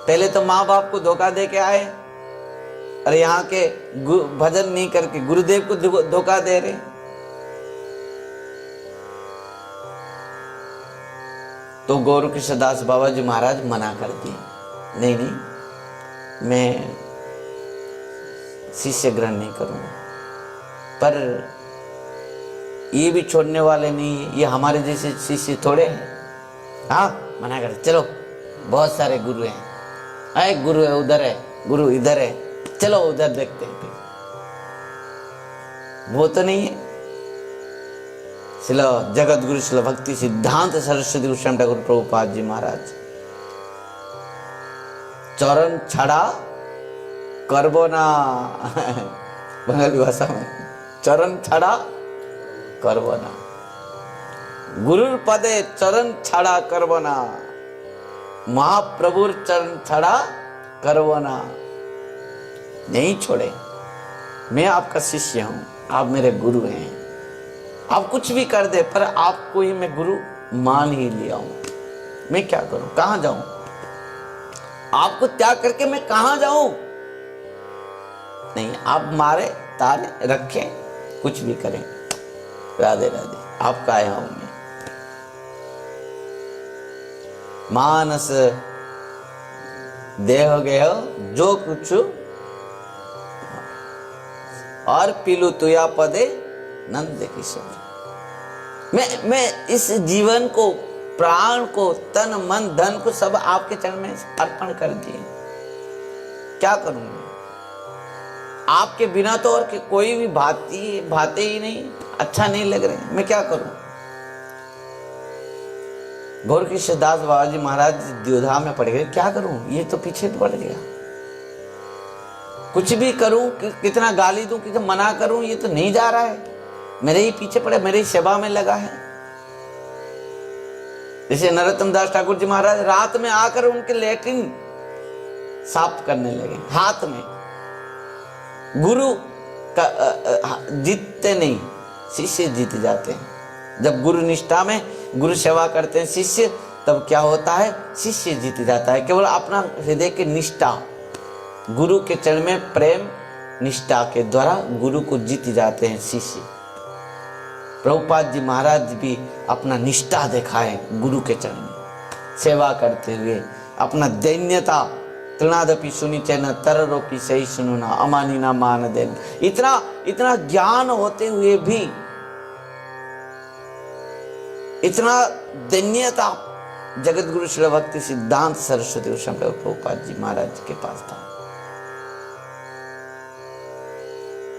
पहले तो माँ बाप को धोखा दे के आए और यहाँ के भजन नहीं करके गुरुदेव को धोखा दे रहे। तो गौर किशोर दास बाबा जी महाराज मना कर दिए, नहीं नहीं, मैं शिष्य ग्रहण नहीं करूंगा। पर ये भी छोड़ने वाले नहीं है, ये हमारे जैसे शिष्य थोड़े हैं। हाँ, मना कर, चलो बहुत सारे गुरु हैं, अरे गुरु है उधर है, गुरु इधर है, चलो उधर देखते हैं। फिर वो तो नहीं है। शिला जगत गुरु शिला भक्ति सिद्धांत सरस्वती गोस्वामी ठाकुर प्रभुपाद जी महाराज चरण छड़ा करबो ना बंगाली भाषा में चरण छड़ा करबो ना, गुरुर पदे चरण छड़ा करबो ना, महाप्रभुर चरण छड़ा करबो ना। नहीं छोड़े, मैं आपका शिष्य हूं, आप मेरे गुरु हैं। आप कुछ भी कर दे पर आपको ही मैं गुरु मान ही लिया हूं। मैं क्या करूं, कहां जाऊं? आपको त्याग करके मैं कहां जाऊं? नहीं, आप मारे तारे रखें, कुछ भी करें, राधे राधे, आपका आया हूं मैं। मानस देह गए जो कुछ और पीलू तुया पदे नंद किशोर। मैं इस जीवन को, प्राण को, तन मन धन को सब आपके चरण में अर्पण कर दिए। क्या करूंगा? आपके बिना तो और कोई भी भाते ही नहीं, अच्छा नहीं लग रहे, मैं क्या करूं? गौर किशोर दास बाबा जी महाराज द्योधा में पड़ गए, क्या करूं? ये तो पीछे पड़ गया। कुछ भी करूं, कितना गाली दूं, कितना मना करूं, ये तो नहीं जा रहा है, मेरे ही पीछे पड़े, मेरे ही सेवा में लगा है। जैसे नरोत्तम दास ठाकुर जी महाराज रात में आकर उनके लेट्रिन साफ करने लगे हाथ में। गुरु का जीतते नहीं, शिष्य जीत जाते हैं। जब गुरु निष्ठा में गुरु सेवा करते हैं शिष्य, तब क्या होता है? शिष्य जीत जाता है। केवल अपना हृदय की निष्ठा, गुरु के चरण में प्रेम निष्ठा के द्वारा गुरु को जीत जाते हैं शिष्य। प्रभुपाद जी महाराज भी अपना निष्ठा दिखाए गुरु के चरण में सेवा करते हुए, अपना दैन्यता तृणादपि सुनी चैन तररोपी सही सुनो ना अमानी ना मान देन। इतना इतना ज्ञान होते हुए भी इतना धन्यता जगत गुरु श्री भक्ति सिद्धांत सरस्वती गोस्वामी ठाकुर प्रभुपाद जी महाराज के पास था।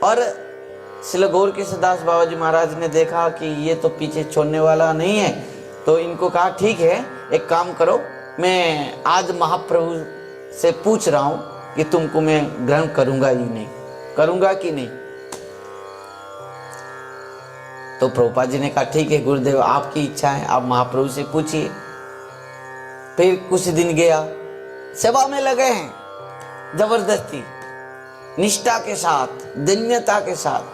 और श्रील गौर किशोरदास बाबा जी महाराज ने देखा कि ये तो पीछे छोड़ने वाला नहीं है, तो इनको कहा ठीक है एक काम करो, मैं आज महाप्रभु से पूछ रहा हूं कि तुमको मैं ग्रहण करूंगा ही नहीं, करूंगा कि नहीं। तो प्रभुपाद जी ने कहा ठीक है गुरुदेव आपकी इच्छा है, आप महाप्रभु से पूछिए। फिर कुछ दिन गया, सेवा में लगे हैं जबरदस्ती, निष्ठा के साथ, धन्यता के साथ,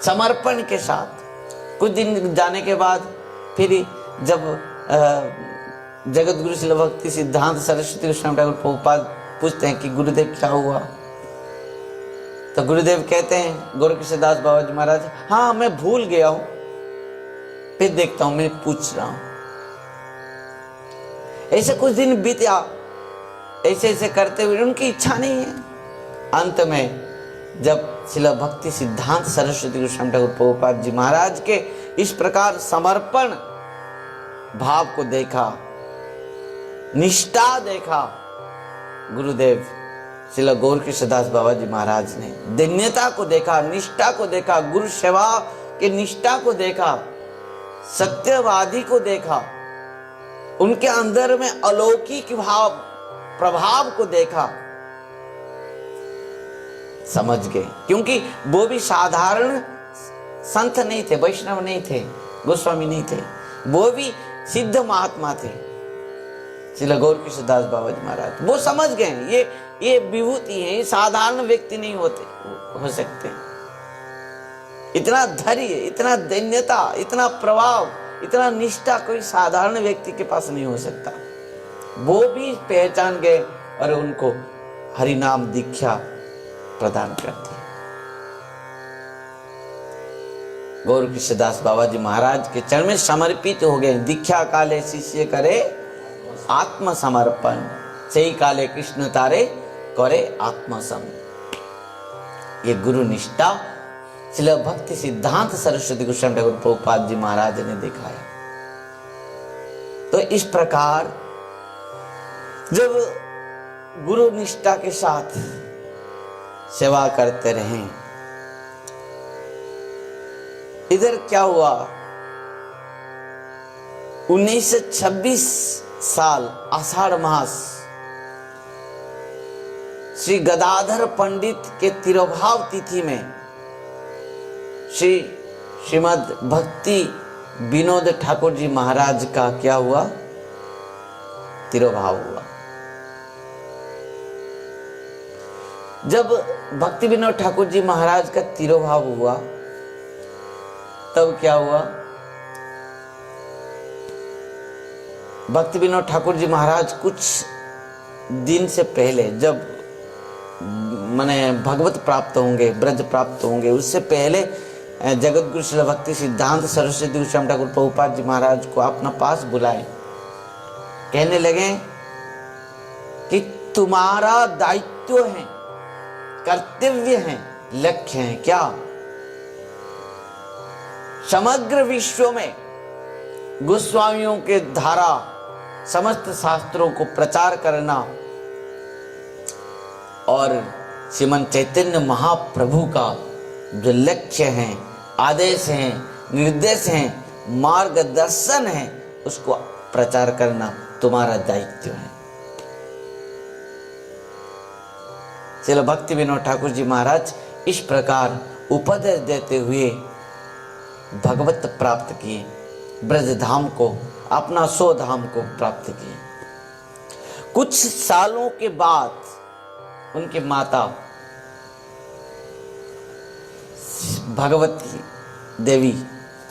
समर्पण के साथ। कुछ दिन जाने के बाद फिर जब जगत गुरु श्री भक्ति सिद्धांत सरस्वती गोस्वामी ठाकुर प्रभुपाद पूछते हैं कि गुरुदेव क्या हुआ, तो गुरुदेव कहते हैं गौर किशोरदास बाबा जी महाराज, हाँ मैं भूल गया हूं, फिर देखता हूं, मैं पूछ रहा हूं। ऐसे कुछ दिन बीता, ऐसे ऐसे करते हुए उनकी इच्छा नहीं है। अंत में जब श्रील भक्ति सिद्धांत सरस्वती गोस्वामी ठाकुर प्रभुपाद जी महाराज के इस प्रकार समर्पण भाव को देखा, निष्ठा देखा, गुरुदेव श्रील गौर किशोरदास बाबा जी महाराज ने धन्यता को देखा, निष्ठा को देखा, गुरु सेवा के निष्ठा को देखा, सत्यवादी को देखा, उनके अंदर में अलौकिक भाव प्रभाव को देखा, समझ गए। क्योंकि वो भी साधारण संत नहीं थे, वैष्णव नहीं थे, गोस्वामी नहीं थे, वो भी सिद्ध महात्मा थे श्रील गौर किशोरदास बाबा जी महाराज। वो समझ गए ये विभूति है, ये साधारण व्यक्ति नहीं हो सकते। इतना धैर्य, इतना धन्यता, इतना प्रभाव, इतना निष्ठा कोई साधारण व्यक्ति के पास नहीं हो सकता। वो भी पहचान गए और उनको हरि नाम दीक्षा प्रदान कर दी। गौर किशोरदास बाबा जी महाराज के चरण में समर्पित हो गए। दीक्षा काले शिष्य करे आत्म समर्पण, सही काले कृष्ण तारे करे आत्मसम। ये गुरु निष्ठा श्रील भक्ति सिद्धांत सरस्वती गोस्वामी ठाकुर प्रभुपाद जी महाराज ने दिखाया। तो इस प्रकार जब गुरु निष्ठा के साथ सेवा करते रहे, इधर क्या हुआ, 1926 साल आषाढ़ मास श्री गदाधर पंडित के तिरोभाव तिथि में श्रीमद भक्ति विनोद ठाकुर जी महाराज का क्या हुआ, तिरोभाव हुआ। जब भक्ति विनोद ठाकुर जी महाराज का तिरोभाव हुआ तब क्या हुआ, भक्ति विनोद ठाकुर जी महाराज कुछ दिन से पहले जब माने भगवत प्राप्त होंगे, ब्रज प्राप्त होंगे, उससे पहले जगत गुरु श्री भक्ति सिद्धांत सरस्वती गोस्वामी ठाकुर प्रभुपाद जी महाराज को अपना पास बुलाए। कहने लगे कि तुम्हारा दायित्व है, कर्तव्य है, लक्ष्य है क्या, समग्र विश्व में गोस्वामियों के धारा समस्त शास्त्रों को प्रचार करना और श्रीमन चैतन्य महाप्रभु का जो लक्ष्य है, आदेश है, निर्देश है, मार्गदर्शन है, उसको प्रचार करना तुम्हारा दायित्व है। श्रील भक्ति विनोद ठाकुर जी महाराज इस प्रकार उपदेश देते हुए भगवत प्राप्त किए, ब्रज धाम को, अपना सो धाम को प्राप्त किए। कुछ सालों के बाद उनके माता भगवती देवी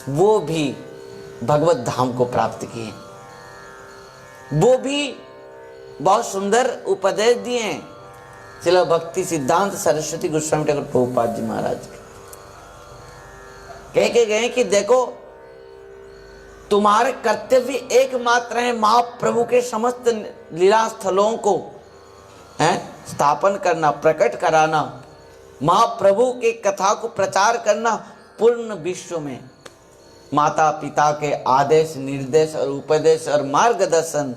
वो भी भगवत धाम को प्राप्त किए। वो भी बहुत सुंदर उपदेश दिए हैं श्रील भक्ति सिद्धांत सरस्वती गोस्वामी ठाकुर प्रभुपाद जी महाराज कह के गए कि देखो तुम्हारे कर्तव्य एकमात्र है महाप्रभु के समस्त लीला स्थलों को है स्थापन करना, प्रकट कराना, महाप्रभु के कथा को प्रचार करना पूर्ण विश्व में माता पिता के आदेश निर्देश और उपदेश और मार्गदर्शन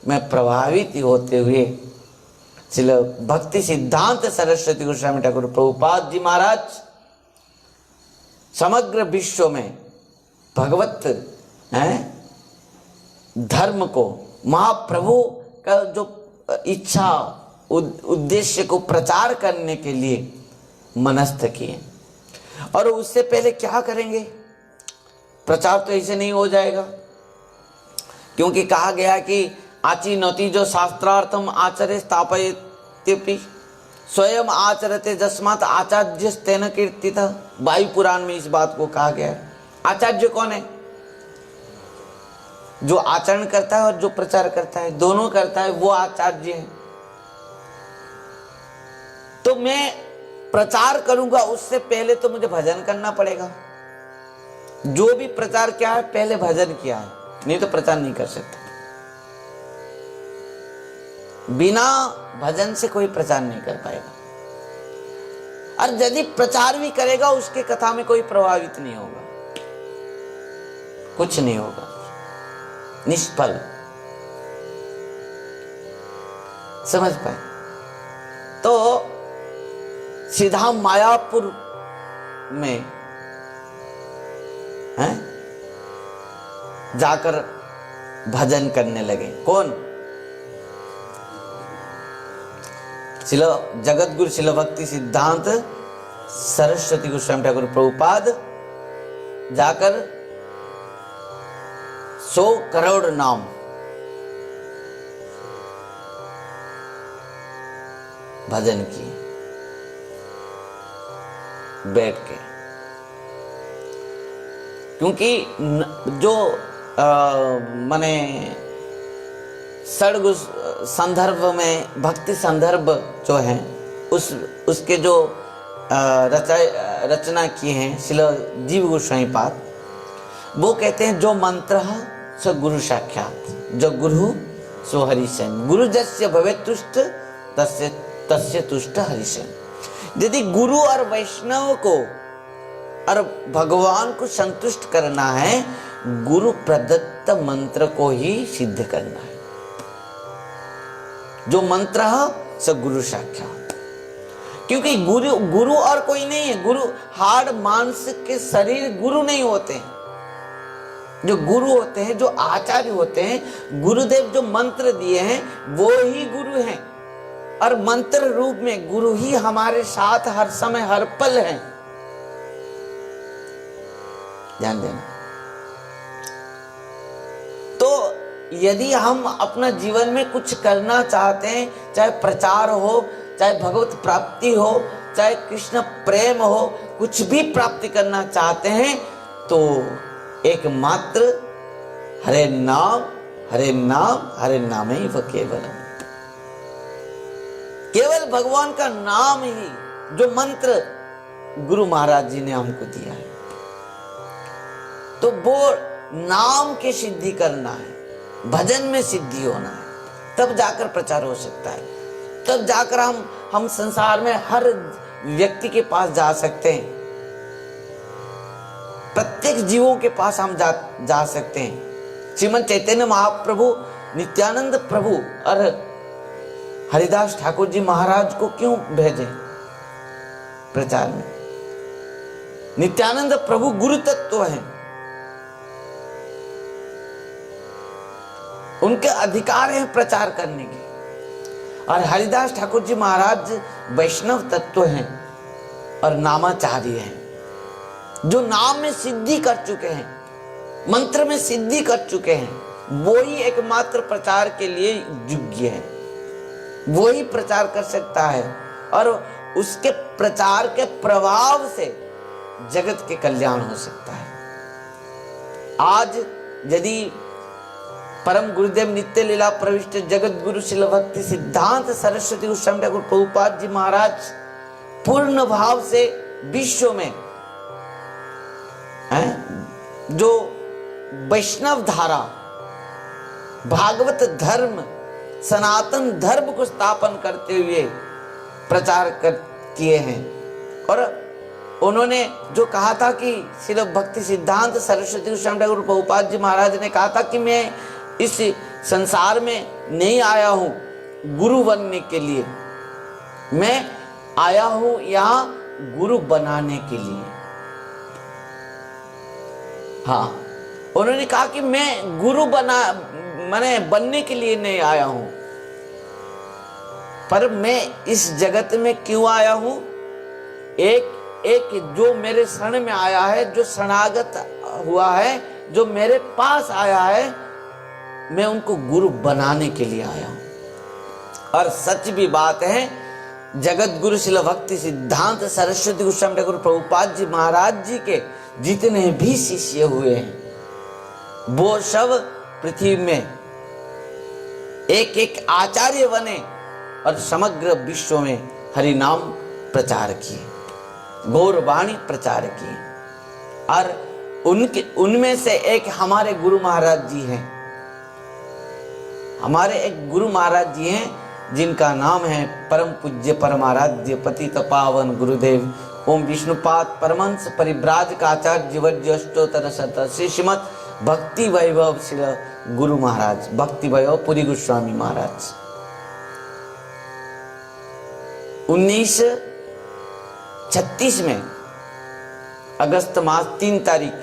में प्रभावित होते हुए श्रील भक्ति सिद्धांत सरस्वती गोस्वामी ठाकुर प्रभुपाद जी महाराज समग्र विश्व में भगवत धर्म को, महाप्रभु का जो इच्छा उद्देश्य को प्रचार करने के लिए मनस्थ किए। और उससे पहले क्या करेंगे? प्रचार तो ऐसे नहीं हो जाएगा, क्योंकि कहा गया कि आची नौती जो शास्त्रार्थम आचरे स्थापयत्यपि स्वयं आचरते जस्मात आचार्य तेन कीर्तितः। वायु पुराण में इस बात को कहा गया है। आचार्य कौन है? जो आचरण करता है और जो प्रचार करता है, दोनों करता है, वो आचार्य है। तो मैं प्रचार करूंगा उससे पहले तो मुझे भजन करना पड़ेगा। जो भी प्रचार किया है पहले भजन किया है, नहीं तो प्रचार नहीं कर सकता। बिना भजन से कोई प्रचार नहीं कर पाएगा। और यदि प्रचार भी करेगा उसके कथा में कोई प्रभावित नहीं होगा, कुछ नहीं होगा, निष्फल। समझ पाए? तो सीधा मायापुर में जाकर भजन करने लगे। कौन? शिल जगत गुरु शिल भक्ति सिद्धांत सरस्वती गोस्वामी ठाकुर प्रभुपाद जाकर 100 करोड़ नाम भजन किए बैठ के। क्योंकि जो माने षड् संदर्भ में भक्ति संदर्भ जो है उसके जो रचना किए हैं श्रील जीव गोस्वामी पाद, वो कहते हैं जो मंत्र स गुरु साक्षात, जो गुरु सो हरिशन, गुरु जस्य भवे तुष्ट तस्य तुष्ट हरिशन। यदि गुरु और वैष्णव को और भगवान को संतुष्ट करना है, गुरु प्रदत्त मंत्र को ही सिद्ध करना है। जो मंत्र है स गुरु साक्षात। क्योंकि गुरु और कोई नहीं है। गुरु हाड़ मांस के शरीर गुरु नहीं होते हैं। जो गुरु होते हैं, जो आचार्य होते हैं, गुरुदेव जो मंत्र दिए हैं वो ही गुरु हैं। और मंत्र रूप में गुरु ही हमारे साथ हर समय हर पल है। ध्यान देना। तो यदि हम अपना जीवन में कुछ करना चाहते हैं, चाहे प्रचार हो, चाहे भगवत प्राप्ति हो, चाहे कृष्ण प्रेम हो, कुछ भी प्राप्ति करना चाहते हैं, तो एकमात्र हरे नाम हरे नाम हरे नाम ही वो केवल भगवान का नाम ही, जो मंत्र गुरु महाराज जी ने हमको दिया है, तो वो नाम की सिद्धि करना है, भजन में सिद्धि होना है, तब जाकर प्रचार हो सकता है। तब जाकर हम संसार में हर व्यक्ति के पास जा सकते हैं, प्रत्येक जीवों के पास हम जा सकते हैं। श्रीमद् चैतन्य महाप्रभु, नित्यानंद प्रभु और हरिदास ठाकुर जी महाराज को क्यों भेजे प्रचार में? नित्यानंद प्रभु गुरु तत्व हैं, उनके अधिकार हैं प्रचार करने के। और हरिदास ठाकुर जी महाराज वैष्णव तत्व हैं और नामाचार्य हैं, जो नाम में सिद्धि कर चुके हैं, मंत्र में सिद्धि कर चुके हैं। वो ही एकमात्र प्रचार के लिए योग्य है, वो ही प्रचार कर सकता है। और उसके प्रचार के प्रभाव से जगत के कल्याण हो सकता है। आज यदि परम गुरुदेव नित्य लीला प्रविष्ट जगत गुरु शिल भक्ति सिद्धांत सरस्वती गोस्वामी ठाकुर प्रभुपाद जी महाराज पूर्ण भाव से विश्व में जो वैष्णव धारा भागवत धर्म सनातन धर्म को स्थापन करते हुए प्रचार किए हैं। और उन्होंने जो कहा था कि श्रील भक्ति सिद्धांत सरस्वती गोस्वामी ठाकुर प्रभुपाद जी महाराज ने कहा था कि मैं इस संसार में नहीं आया हूं गुरु बनने के लिए, मैं आया हूं यहां गुरु बनाने के लिए। हाँ, उन्होंने कहा कि मैं गुरु बनने के लिए नहीं आया हूं, पर मैं इस जगत में क्यों आया हूं, एक जो मेरे शरण में आया है, जो शरणागत हुआ है, जो मेरे पास आया है, मैं उनको गुरु बनाने के लिए आया हूं। और सच भी बात है, जगत गुरु श्रील भक्ति सिद्धांत सरस्वती गोस्वामी ठाकुर प्रभुपाद जी महाराज जी के जितने भी शिष्य हुए हैं, वो सब पृथ्वी में एक एक आचार्य बने और समग्र विश्व में हरि नाम प्रचार किए, गौरवाणी प्रचार किए। और उनमें से एक हमारे गुरु महाराज जी हैं। हमारे एक गुरु महाराज जी हैं जिनका नाम है परम पूज्य परमाराध्य पतित पावन गुरुदेव ओम विष्णुपाद परमहंस परिव्राजक आचार्य जीवज्य अष्टोत्तर शत श्री श्रीमद भक्ति वैभव श्री गुरु महाराज भक्ति वैभव पुरी गोस्वामी महाराज। 1936 में अगस्त मास 3 तारीख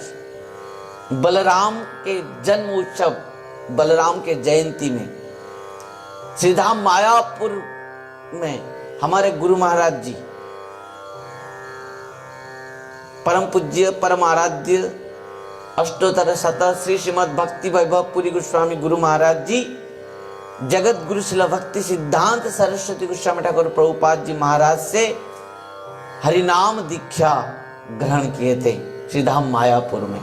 बलराम के जन्म उत्सव, बलराम के जयंती में श्रीधाम मायापुर में हमारे गुरु महाराज जी परम पूज्य परम आराध्य अष्टोत्तर शत श्री श्रीमद भक्ति वैभव पुरी गोस्वामी गुरु महाराज जी जगत गुरु श्रील भक्ति सिद्धांत सरस्वती गोस्वामी ठाकुर प्रभुपाद जी महाराज से हरिनाम दीक्षा ग्रहण किए थे श्रीधाम मायापुर में।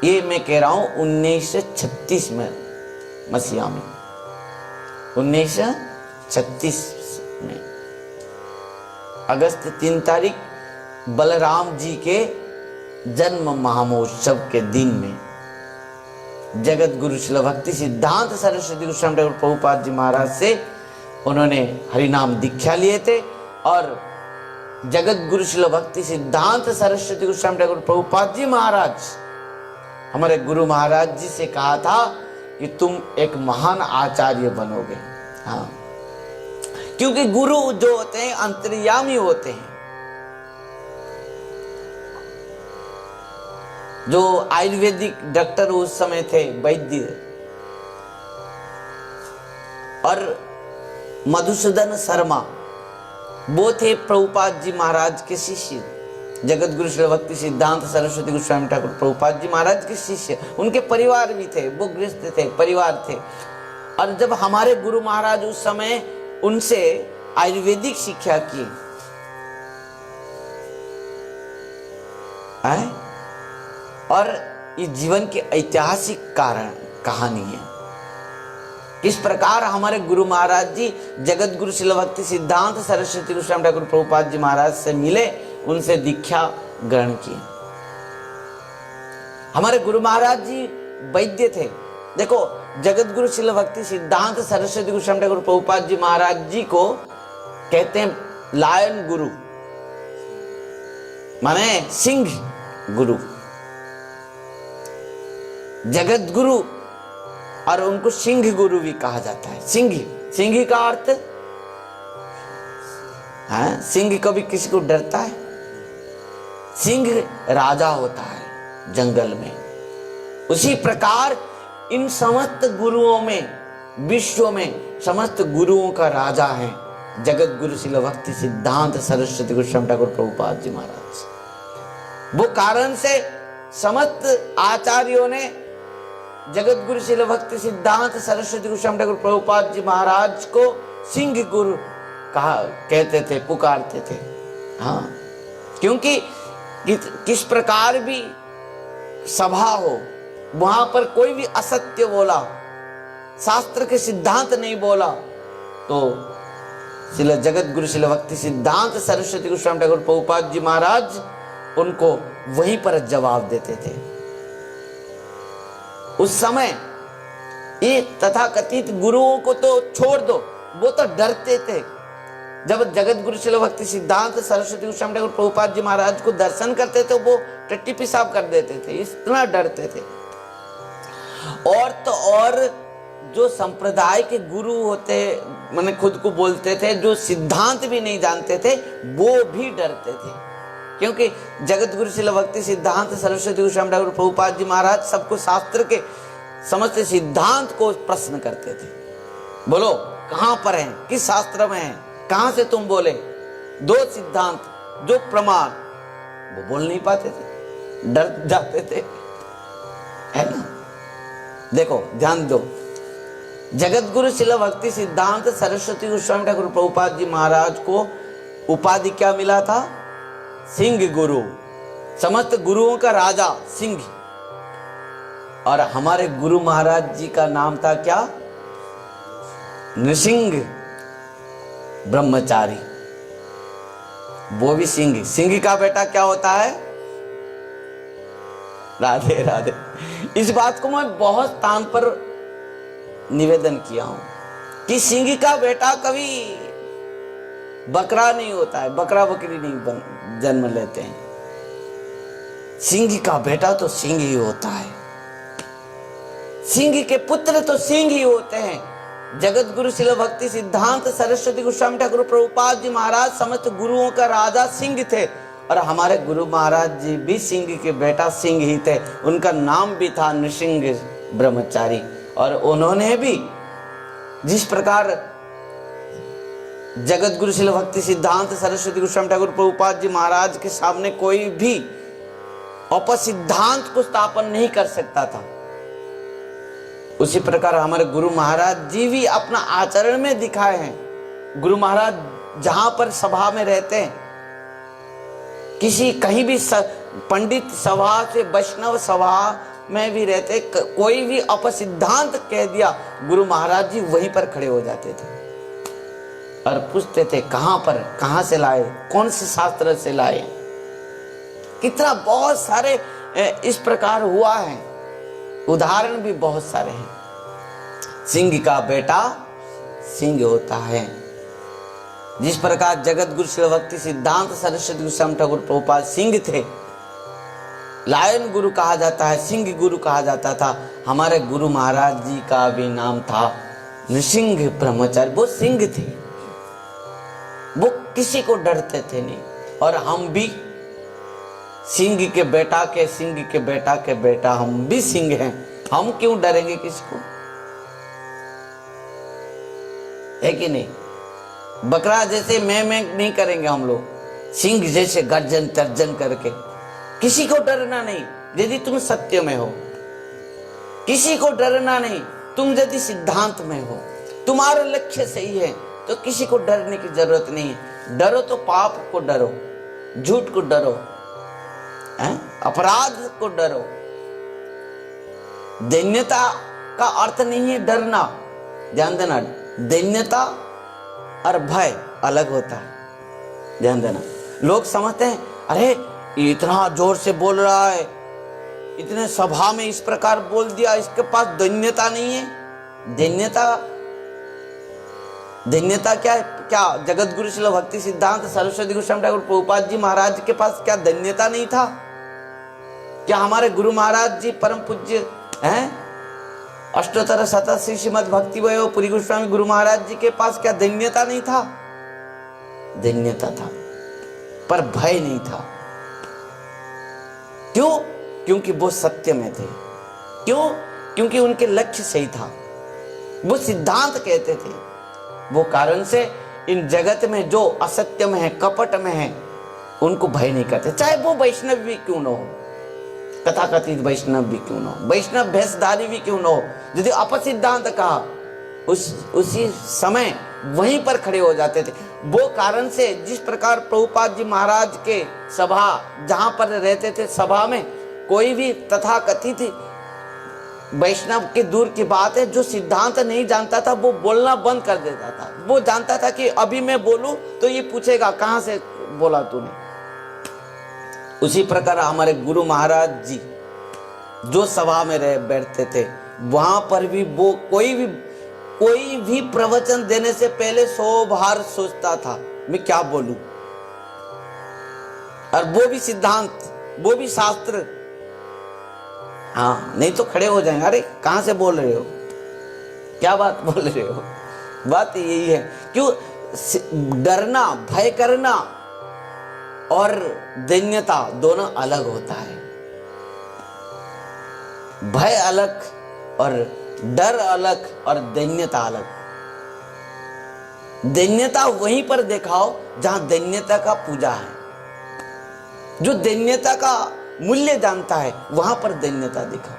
ये मैं कह रहा हूं 1936 में मसीहा में, 1936 में अगस्त 3 तारीख बलराम जी के जन्म महामहोत्सव के दिन में जगत गुरु श्रील भक्ति सिद्धांत सरस्वती गोस्वामी ठाकुर प्रभुपाद जी महाराज से उन्होंने हरिनाम दीक्षा लिए थे। और जगत गुरु श्रील भक्ति सिद्धांत सरस्वती गोस्वामी ठाकुर प्रभुपाद जी महाराज हमारे गुरु महाराज जी से कहा था कि तुम एक महान आचार्य बनोगे। हाँ, क्योंकि गुरु जो होते हैं अंतर्यामी होते हैं। जो आयुर्वेदिक डॉक्टर उस समय थे वैद्य, और मधुसूदन शर्मा वो थे प्रभुपाद जी महाराज के शिष्य, जगत गुरु श्री भक्ति सिद्धांत सरस्वती गोस्वामी ठाकुर प्रभुपाद जी महाराज के शिष्य। उनके परिवार भी थे, वो गृहस्थ थे, परिवार थे। और जब हमारे गुरु महाराज उस समय उनसे आयुर्वेदिक शिक्षा की और ये जीवन की ऐतिहासिक कारण कहानी है किस प्रकार हमारे गुरु महाराज जी जगत गुरु श्रील भक्ति सिद्धांत सरस्वती गोस्वामी ठाकुर प्रभुपाद जी महाराज से मिले, उनसे दीक्षा ग्रहण की। हमारे गुरु महाराज जी वैद्य थे। देखो, जगत गुरु श्रील भक्ति सिद्धांत सरस्वती गोस्वामी ठाकुर प्रभुपाद जी महाराज जी को कहते हैं लायन गुरु, माने सिंह गुरु, जगत गुरु, और उनको सिंह गुरु भी कहा जाता है। सिंह का अर्थ है, सिंह कभी किसी को डरता है? सिंह राजा होता है जंगल में। उसी प्रकार इन समस्त गुरुओं में, विश्व में समस्त गुरुओं का राजा है जगत गुरु श्रील भक्ति सिद्धांत सरस्वती गोस्वामी ठाकुर प्रभुपाद जी महाराज। वो कारण से समस्त आचार्यों ने जगत गुरु श्रील भक्ति सिद्धांत सरस्वती गोस्वामी ठाकुर प्रभुपाद जी महाराज को सिंह गुरु कहते थे, पुकारते थे। हाँ, क्योंकि किस प्रकार भी सभा हो, वहां पर कोई भी असत्य बोला, शास्त्र के सिद्धांत नहीं बोला, तो श्रील जगत गुरु श्रील भक्ति सिद्धांत सरस्वती गोस्वामी ठाकुर प्रभुपाद जी महाराज उनको वहीं पर जवाब देते थे। उस समय ये तथाकथित गुरुओं को तो छोड़ दो, वो तो डरते थे। जब जगत गुरु शिल भक्ति सिद्धांत सरस्वती गोस्वामी ठाकुर प्रभुपाद जी महाराज को दर्शन करते थे, वो टट्टी पेशाब कर देते थे, इतना डरते थे। और तो और जो संप्रदाय के गुरु होते, मैंने खुद को बोलते थे, जो सिद्धांत भी नहीं जानते थे, वो भी डरते थे। क्योंकि जगत गुरु शिल भक्ति सिद्धांत सरस्वती गोस्वामी ठाकुर प्रभुपाद जी महाराज सबको शास्त्र के समस्त सिद्धांत को प्रश्न करते थे। बोलो कहां पर है, किस शास्त्र में है, कहां से तुम बोले, दो सिद्धांत, जो प्रमाण, वो बोल नहीं पाते थे, डर जाते थे, है ना। देखो ध्यान दो, जगत गुरु शिल भक्ति सिद्धांत सरस्वती गोस्वामी ठाकुर प्रभुपाद जी महाराज को उपाधि क्या मिला था? सिंह गुरु, समस्त गुरुओं का राजा सिंह। और हमारे गुरु महाराज जी का नाम था क्या? नृसिंह ब्रह्मचारी, वो भी सिंह। सिंह का बेटा क्या होता है? राधे राधे। इस बात को मैं बहुत स्थान पर निवेदन किया हूं कि सिंह का बेटा कभी बकरा नहीं होता है, बकरा बकरी नहीं जन्म लेते हैं। सिंह का बेटा तो सिंह ही होता है, सिंह के पुत्र तो सिंह ही होते हैं। जगत गुरु शिल भक्ति सिद्धांत सरस्वती गोस्वामी ठाकुर प्रभुपाद जी महाराज समस्त गुरुओं का राजा सिंह थे, और हमारे गुरु महाराज जी भी सिंह के बेटा सिंह ही थे। उनका नाम भी था नृसिंह ब्रह्मचारी। और उन्होंने भी जिस प्रकार जगत गुरु शिल भक्ति सिद्धांत सरस्वती गोस्वामी ठाकुर प्रभुपाद जी महाराज के सामने कोई भी अपसिद्धांत को स्थापन नहीं कर सकता था, उसी प्रकार हमारे गुरु महाराज जी भी अपना आचरण में दिखाए हैं। गुरु महाराज जहां पर सभा में रहते हैं, किसी कहीं भी पंडित सभा से वैष्णव सभा में भी रहते, कोई भी अपसिद्धांत कह दिया, गुरु महाराज जी वहीं पर खड़े हो जाते थे और पूछते थे कहां पर, कहां से लाए, कौन से शास्त्र से लाए। कितना बहुत सारे इस प्रकार हुआ है, उदाहरण भी बहुत सारे हैं। सिंह का बेटा सिंह होता है। जिस प्रकार जगत गुरु शिल भक्ति सिद्धांत सरस्वती गोस्वामी ठाकुर प्रभुपाद सिंह थे, लायन गुरु कहा जाता है, सिंह गुरु कहा जाता था। हमारे गुरु महाराज जी का भी नाम था नृसिंह ब्रह्मचारी। वो सिंह थे, वो किसी को डरते थे नहीं। और हम भी सिंह के बेटा के, सिंह के बेटा के बेटा, हम भी सिंह हैं। हम क्यों डरेंगे किसी को, है कि नहीं। बकरा जैसे मैं नहीं करेंगे हम लोग, सिंह जैसे गर्जन तर्जन करके। किसी को डरना नहीं यदि तुम सत्य में हो, किसी को डरना नहीं तुम यदि सिद्धांत में हो, तुम्हारा लक्ष्य सही है तो किसी को डरने की जरूरत नहीं है। डरो तो पाप को डरो, झूठ को डरो, अपराध को डरो। दैन्यता का अर्थ नहीं है डरना, ध्यान देना। दैन्यता और भय अलग होता है, ध्यान देना। लोग समझते हैं अरे इतना जोर से बोल रहा है, इतने सभा में इस प्रकार बोल दिया, इसके पास दैन्यता नहीं है। दैन्यता क्या है? क्या जगत गुरु शिल भक्ति सिद्धांत सरस्वती गोस्वामी ठाकुर प्रभुपाद जी महाराज के पास क्या दैन्यता नहीं था? क्या हमारे गुरु महाराज जी परम पूज्य हैं, अष्टोत्तर शतश्री श्रीमद् भक्ति वैभव पुरी गोस्वामी गुरु महाराज जी के पास क्या दैन्यता नहीं था? दैन्यता था, पर भय नहीं था। क्यों? क्योंकि वो सत्य में थे। क्यों? क्योंकि उनके लक्ष्य सही था, वो सिद्धांत कहते थे। वो कारण से इन जगत में जो असत्य में है, कपट में है, उनको भय नहीं करते, चाहे वो वैष्णव भी क्यों न हो, तथाकथित वैष्णव भी क्यों न हो, वैष्णव भेषधारी भी क्यों न हो। यदि अपसिद्धांत कहा, उसी समय वहीं पर खड़े हो जाते थे। वो कारण से जिस प्रकार प्रभुपाद जी महाराज के सभा जहां पर रहते थे, सभा में कोई भी तथाकथित वैष्णव के दूर की बात है, जो सिद्धांत नहीं जानता था वो बोलना बंद कर देता था। वो जानता था कि अभी मैं बोलूं तो ये पूछेगा कहां से बोला तूने। उसी प्रकार हमारे गुरु महाराज जी जो सभा में रह बैठते थे, वहां पर भी वो कोई भी प्रवचन देने से पहले 100 बार सोचता था मैं क्या बोलूं, और वो भी सिद्धांत, वो भी शास्त्र। हाँ, नहीं तो खड़े हो जाएंगे, अरे कहां से बोल रहे हो, क्या बात बोल रहे हो। बात यही है, क्यों डरना, भय करना और दैन्यता दोनों अलग होता है। भय अलग और डर अलग और दैन्यता अलग। दैन्यता वहीं पर दिखाओ जहां दैन्यता का पूजा है। जो दैन्यता का मूल्य जानता है वहां पर दैन्यता दिखाओ।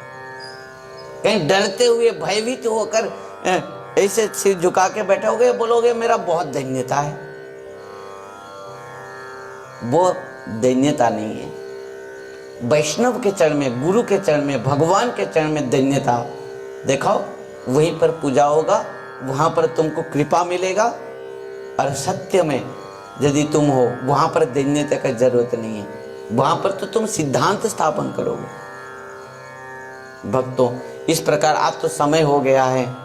कहीं डरते हुए भयभीत होकर ऐसे सिर झुका के बैठोगे, बोलोगे मेरा बहुत दैन्यता है, वो दैन्यता नहीं है। वैष्णव के चरण में, गुरु के चरण में, भगवान के चरण में दैन्यता दिखाओ, वहीं पर पूजा होगा, वहां पर तुमको कृपा मिलेगा। और सत्य में यदि तुम हो, वहां पर दैन्यता की जरूरत नहीं है, वहां पर तो तुम सिद्धांत स्थापन करोगे। भक्तों, इस प्रकार आज तो समय हो गया है,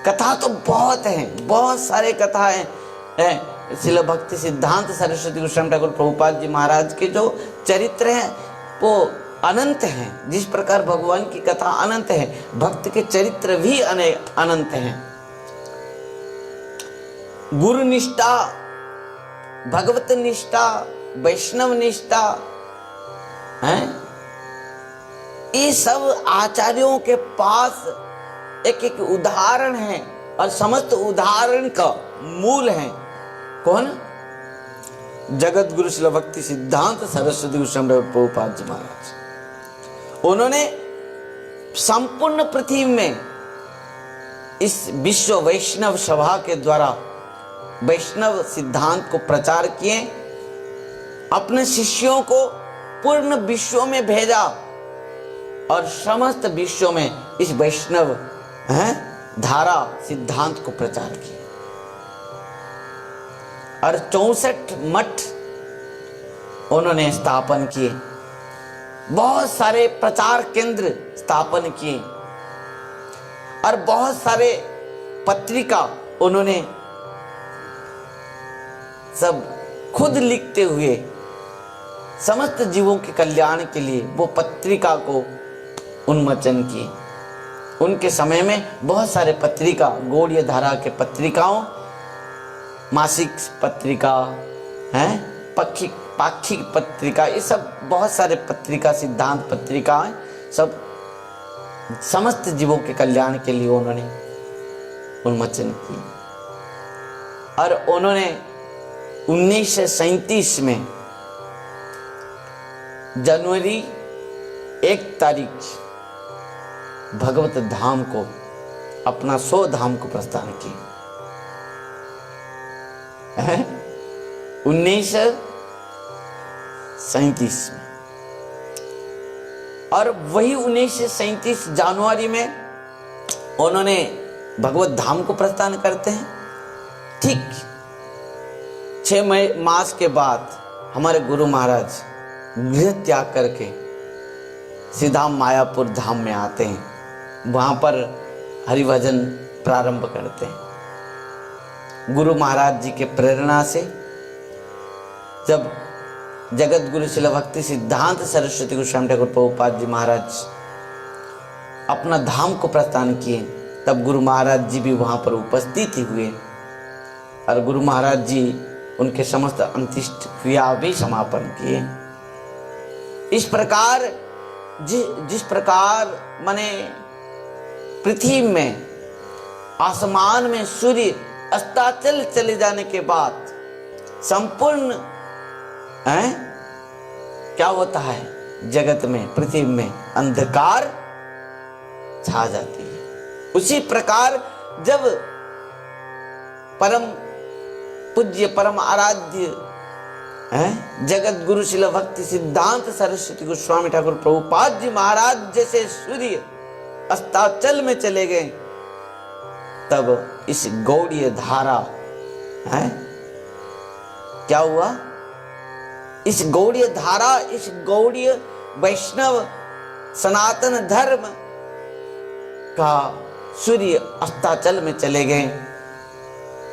कथा तो बहुत है, बहुत सारे कथा है। श्रील भक्ति सिद्धांत सरस्वती गोस्वामी ठाकुर प्रभुपाद जी महाराज के जो चरित्र हैं वो अनंत हैं। जिस प्रकार भगवान की कथा अनंत है, भक्त के चरित्र भी अनंत हैं। गुरु निष्ठा, भगवत निष्ठा, वैष्णव निष्ठा है, ये सब आचार्यों के पास एक एक उदाहरण है, और समस्त उदाहरण का मूल है कौन? जगत गुरु श्रील भक्ति सिद्धांत सरस्वती गोस्वामी प्रभुपाद जी महाराज। उन्होंने संपूर्ण पृथ्वी में इस विश्व वैष्णव सभा के द्वारा वैष्णव सिद्धांत को प्रचार किए, अपने शिष्यों को पूर्ण विश्व में भेजा, और समस्त विश्व में इस वैष्णव धारा सिद्धांत को प्रचार किया। और 64 मठ उन्होंने स्थापन किए, बहुत सारे प्रचार केंद्र स्थापन किए, और बहुत सारे पत्रिका उन्होंने सब खुद लिखते हुए समस्त जीवों के कल्याण के लिए वो पत्रिका को उन्मोचन किए। उनके समय में बहुत सारे पत्रिका, गौड़ीय धारा के पत्रिकाओं, मासिक पत्रिका हैं, पाक्षिक पत्रिका, ये सब बहुत सारे पत्रिका, सिद्धांत पत्रिकाएं, सब समस्त जीवों के कल्याण के लिए उन्होंने उन्मोचन की। और उन्होंने 1937 में जनवरी 1 तारीख भगवत धाम को, अपना 100 धाम को प्रस्थान किया। 1937 में, और वही 1937 जनवरी में उन्होंने भगवत धाम को प्रस्थान करते हैं। ठीक 6 मास के बाद हमारे गुरु महाराज गृह त्याग करके सीधा मायापुर धाम में आते हैं, वहां पर हरिभजन प्रारंभ करते हैं। गुरु महाराज जी के प्रेरणा से जब जगत गुरु श्रील भक्ति सिद्धांत सरस्वती गोस्वामी ठाकुर प्रभुपाद जी महाराज अपना धाम को प्रस्थान किए, तब गुरु महाराज जी भी वहां पर उपस्थित हुए, और गुरु महाराज जी उनके समस्त अंत्येष्टि क्रिया भी समापन किए। इस प्रकार जिस प्रकार माने पृथ्वी में, आसमान में सूर्य अस्ताचल चले जाने के बाद संपूर्ण क्या होता है जगत में, पृथ्वी में अंधकार छा जाती है, उसी प्रकार जब परम पूज्य परम आराध्य जगत गुरु श्रील भक्ति सिद्धांत सरस्वती गोस्वामी ठाकुर प्रभुपाद जी महाराज जैसे सूर्य अस्ताचल में चले गए, तब इस गौड़ीय धारा क्या हुआ? इस गौड़ीय धारा, इस गौड़ीय वैष्णव सनातन धर्म का सूर्य अस्ताचल में चले गए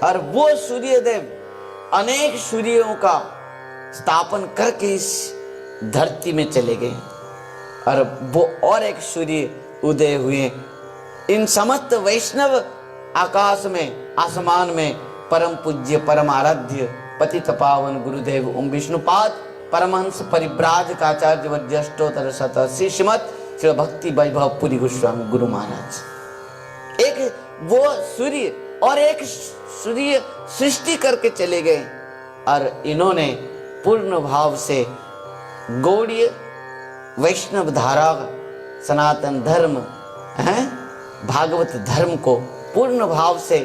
और वो सूर्यदेव अनेक सूर्यों का स्थापन करके इस धरती में चले गए और वो और एक सूर्य उदय हुए। इन समस्त वैष्णव आकाश में, आसमान में परम पूज्य परम आराध्य पतित पावन गुरुदेव ओम विष्णुपाद परमहंस परिव्राजकाचार्य वज्रष्टोत्तर शतसी श्रीमद श्री भक्ति वैभव पुरी गोस्वामी गुरु महाराज एक वो सूर्य और एक सूर्य सृष्टि करके चले गए और इन्होंने पूर्ण भाव से गौड़ीय वैष्णव धारा सनातन धर्म है भागवत धर्म को पूर्ण भाव से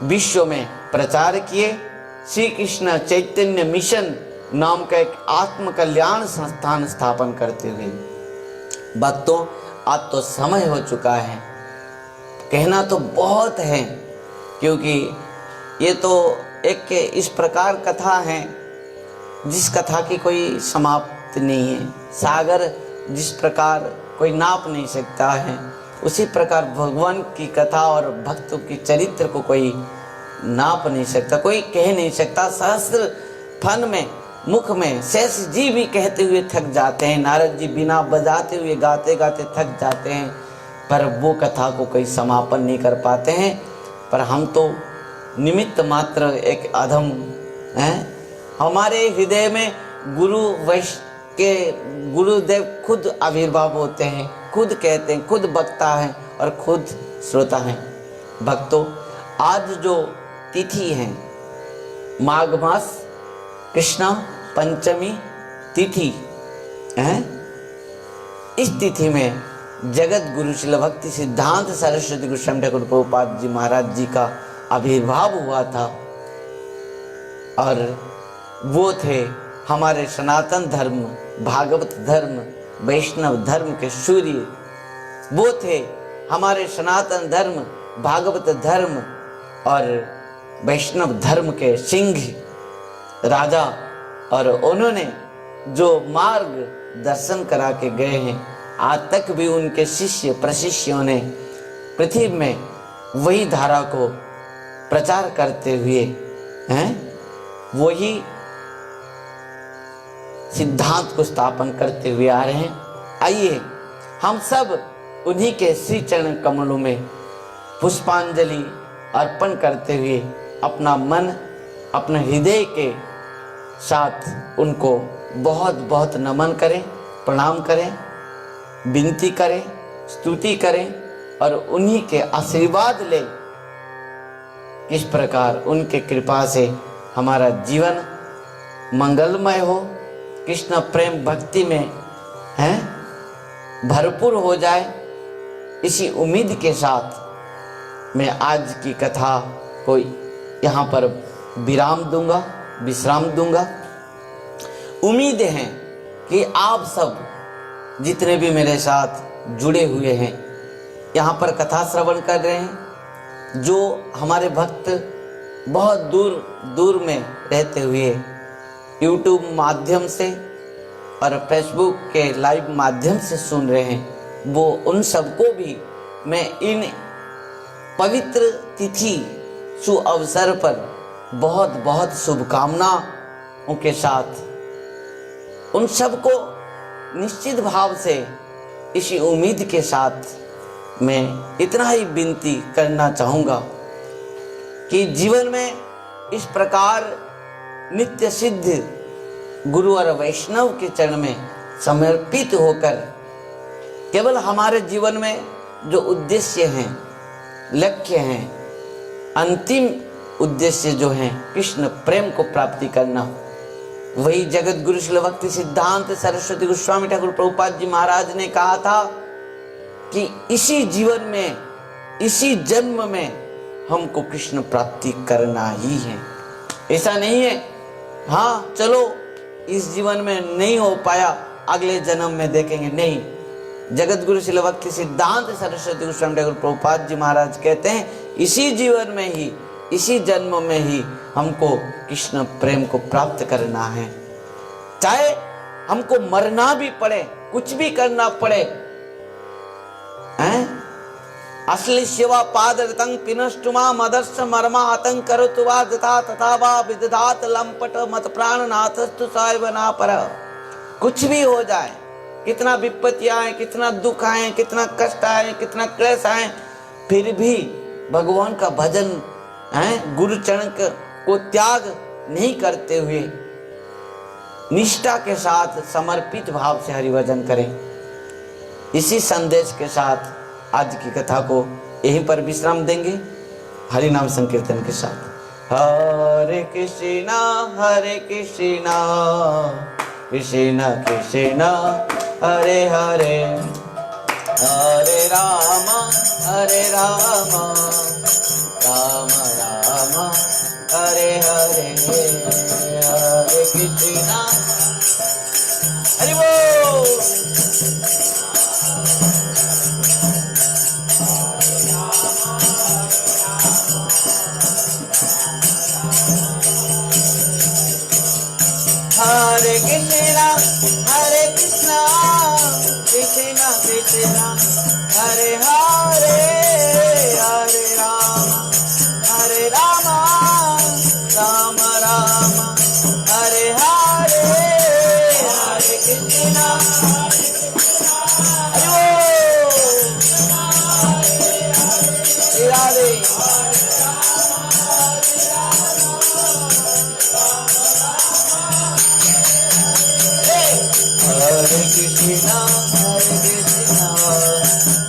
विश्व में प्रचार किए। श्री कृष्ण चैतन्य मिशन नाम का एक आत्म कल्याण संस्थान स्थापन करते हुए भक्तों आज तो समय हो चुका है, कहना तो बहुत है क्योंकि ये तो एक इस प्रकार कथा है जिस कथा की कोई समाप्ति नहीं है। सागर जिस प्रकार कोई नाप नहीं सकता है उसी प्रकार भगवान की कथा और भक्तों की चरित्र को कोई नाप नहीं सकता, कोई कह नहीं सकता। सहस्त्र फन में मुख में शेष जी भी कहते हुए थक जाते हैं, नारद जी बिना बजाते हुए गाते गाते थक जाते हैं, पर वो कथा को कोई समापन नहीं कर पाते हैं। पर हम तो निमित्त मात्र एक अधम हैं। हमारे हृदय में गुरु वैश्य के गुरुदेव खुद आविर्भाव होते हैं, खुद कहते हैं, खुद वक्ता है और खुद श्रोता है। भक्तों आज जो तिथि है माघ मास कृष्णा पंचमी तिथि है, इस तिथि में जगत गुरु श्रील भक्ति सिद्धांत सरस्वती गोस्वामी ठाकुर प्रभुपाद जी महाराज जी का आविर्भाव हुआ था और वो थे हमारे सनातन धर्म भागवत धर्म वैष्णव धर्म के सूर्य। वो थे हमारे सनातन धर्म भागवत धर्म और वैष्णव धर्म के सिंह राजा और उन्होंने जो मार्ग दर्शन करा के गए हैं आज तक भी उनके शिष्य प्रशिष्यों ने पृथ्वी में वही धारा को प्रचार करते हुए हैं, वही सिद्धांत को स्थापन करते हुए आ रहे हैं। आइए हम सब उन्हीं के श्री चरण कमलों में पुष्पांजलि अर्पण करते हुए अपना मन अपने हृदय के साथ उनको बहुत बहुत नमन करें, प्रणाम करें, विनती करें, स्तुति करें और उन्हीं के आशीर्वाद लें। किस प्रकार उनके कृपा से हमारा जीवन मंगलमय हो, कृष्ण प्रेम भक्ति में है भरपूर हो जाए, इसी उम्मीद के साथ मैं आज की कथा को यहाँ पर विश्राम दूंगा। उम्मीद है कि आप सब जितने भी मेरे साथ जुड़े हुए हैं यहाँ पर कथा श्रवण कर रहे हैं, जो हमारे भक्त बहुत दूर दूर में रहते हुए यूट्यूब माध्यम से और फेसबुक के लाइव माध्यम से सुन रहे हैं, वो उन सबको भी मैं इन पवित्र तिथि शु अवसर पर बहुत बहुत शुभकामनाओं के साथ उन सबको निश्चित भाव से इसी उम्मीद के साथ मैं इतना ही विनती करना चाहूँगा कि जीवन में इस प्रकार नित्य सिद्ध गुरु और वैष्णव के चरण में समर्पित होकर केवल हमारे जीवन में जो उद्देश्य हैं, लक्ष्य हैं, अंतिम उद्देश्य जो है कृष्ण प्रेम को प्राप्ति करना, वही जगत गुरु श्रील भक्ति सिद्धांत सरस्वती गोस्वामी ठाकुर प्रभुपाद जी महाराज ने कहा था कि इसी जीवन में, इसी जन्म में हमको कृष्ण प्राप्ति करना ही है। ऐसा नहीं है हाँ चलो इस जीवन में नहीं हो पाया अगले जन्म में देखेंगे, नहीं। जगत गुरु श्रील भक्ति सिद्धांत सरस्वती गोस्वामी ठाकुर प्रभुपाद जी महाराज कहते हैं इसी जीवन में ही, इसी जन्म में ही हमको कृष्ण प्रेम को प्राप्त करना है। चाहे हमको मरना भी पड़े, कुछ भी करना पड़े हैं, असली शिवा पादरतं पिनष्टुमा मदर्श मर्मा आतंक करोतु वा जथा तथा वा विदधात लंपट मत प्राणनाथस्तु साहिब ना पर। कुछ भी हो जाए, कितना विपत्तियां आए, कितना दुख आए, कितना कष्ट आए, कितना क्लेश आए, फिर भी भगवान का भजन है, गुरु चरण को त्याग नहीं करते हुए निष्ठा के साथ समर्पित भाव से हरिभजन करें। इसी संदेश के साथ आज की कथा को यहीं पर विश्राम देंगे, हरि नाम संकीर्तन के साथ। हरे कृष्णा कृष्णा कृष्णा हरे हरे, हरे राम राम राम हरे हरे, हरे कृष्णा हरि बोल। हरे कृष्णा कृष्णा कृष्णा हरे हरे, हरे राम राम राम हरे हरे, हरे कृष्णा हरि बोल। राधे हरे कृष्णा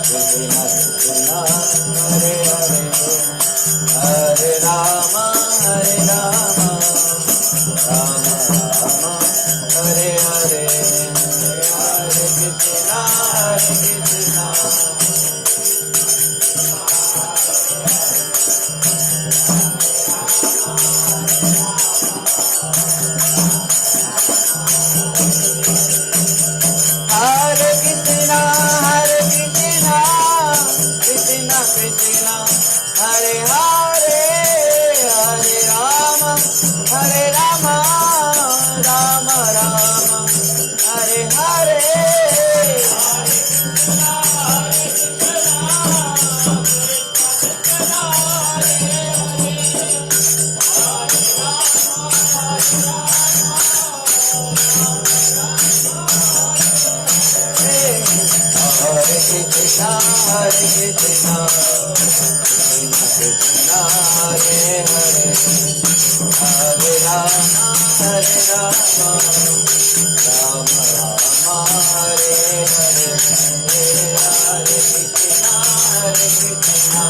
कृष्णा कृष्णा हरे हरे, हरे राम राम राम हरे हरे, हरे कृष्णा कृष्णा। हरे कृष्णा कृष्णा कृष्णा हरे हरे, हरे राम राम राम हरे हरे। हरे कृष्णा कृष्णा कृष्णा हरे हरे, हरे राम राम राम हरे हरे, हरे कृष्णा कृष्णा।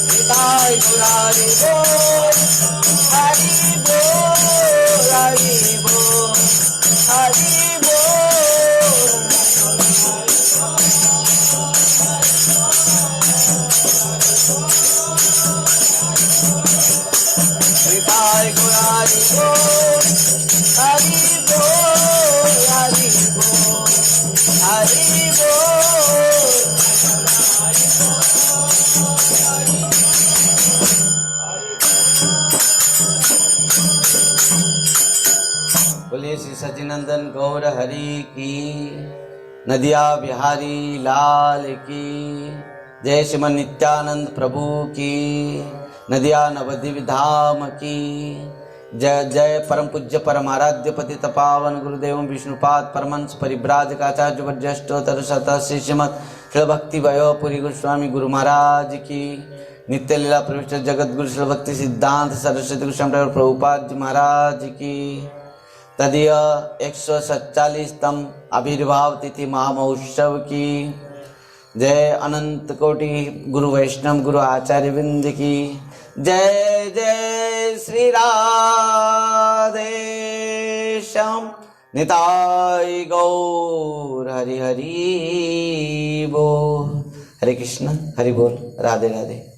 निताई मुरारी बोल, हरि बोल, हरि बोल, हरि बोल। निताई मुरारी बोल, हरि बोल, हरि बोल, हरि बोल। बोलिए श्री सचिनंदन गौर हरि की, नदिया बिहारी लाल की जय, श्रीमन नित्यानंद प्रभु की, नदिया नवद्वीप धाम की जय जय। परम पूज्य परमाराध्य पतित पावन गुरुदेव विष्णुपाद परमहंस परिव्राजकाचार्य वज्रष्टोत्तर शत श्रीमद श्री भक्ति वयोपुरी गोस्वामी गुरु महाराज की, नित्य लीला प्रविष्ट जगत गुरु श्री भक्ति सिद्धांत सरस्वती गोस्वामी प्रभुपाद जी महाराज की, तदीय 147तम आविर्भाव तिथि महामहोत्सव की जय। अनंत कोटि गुरु वैष्णव गुरु आचार्य वृंद की जय जय। श्री राधे श्याम निताई गौर हरि हरि बोल। हरे कृष्ण हरि बोल। राधे राधे।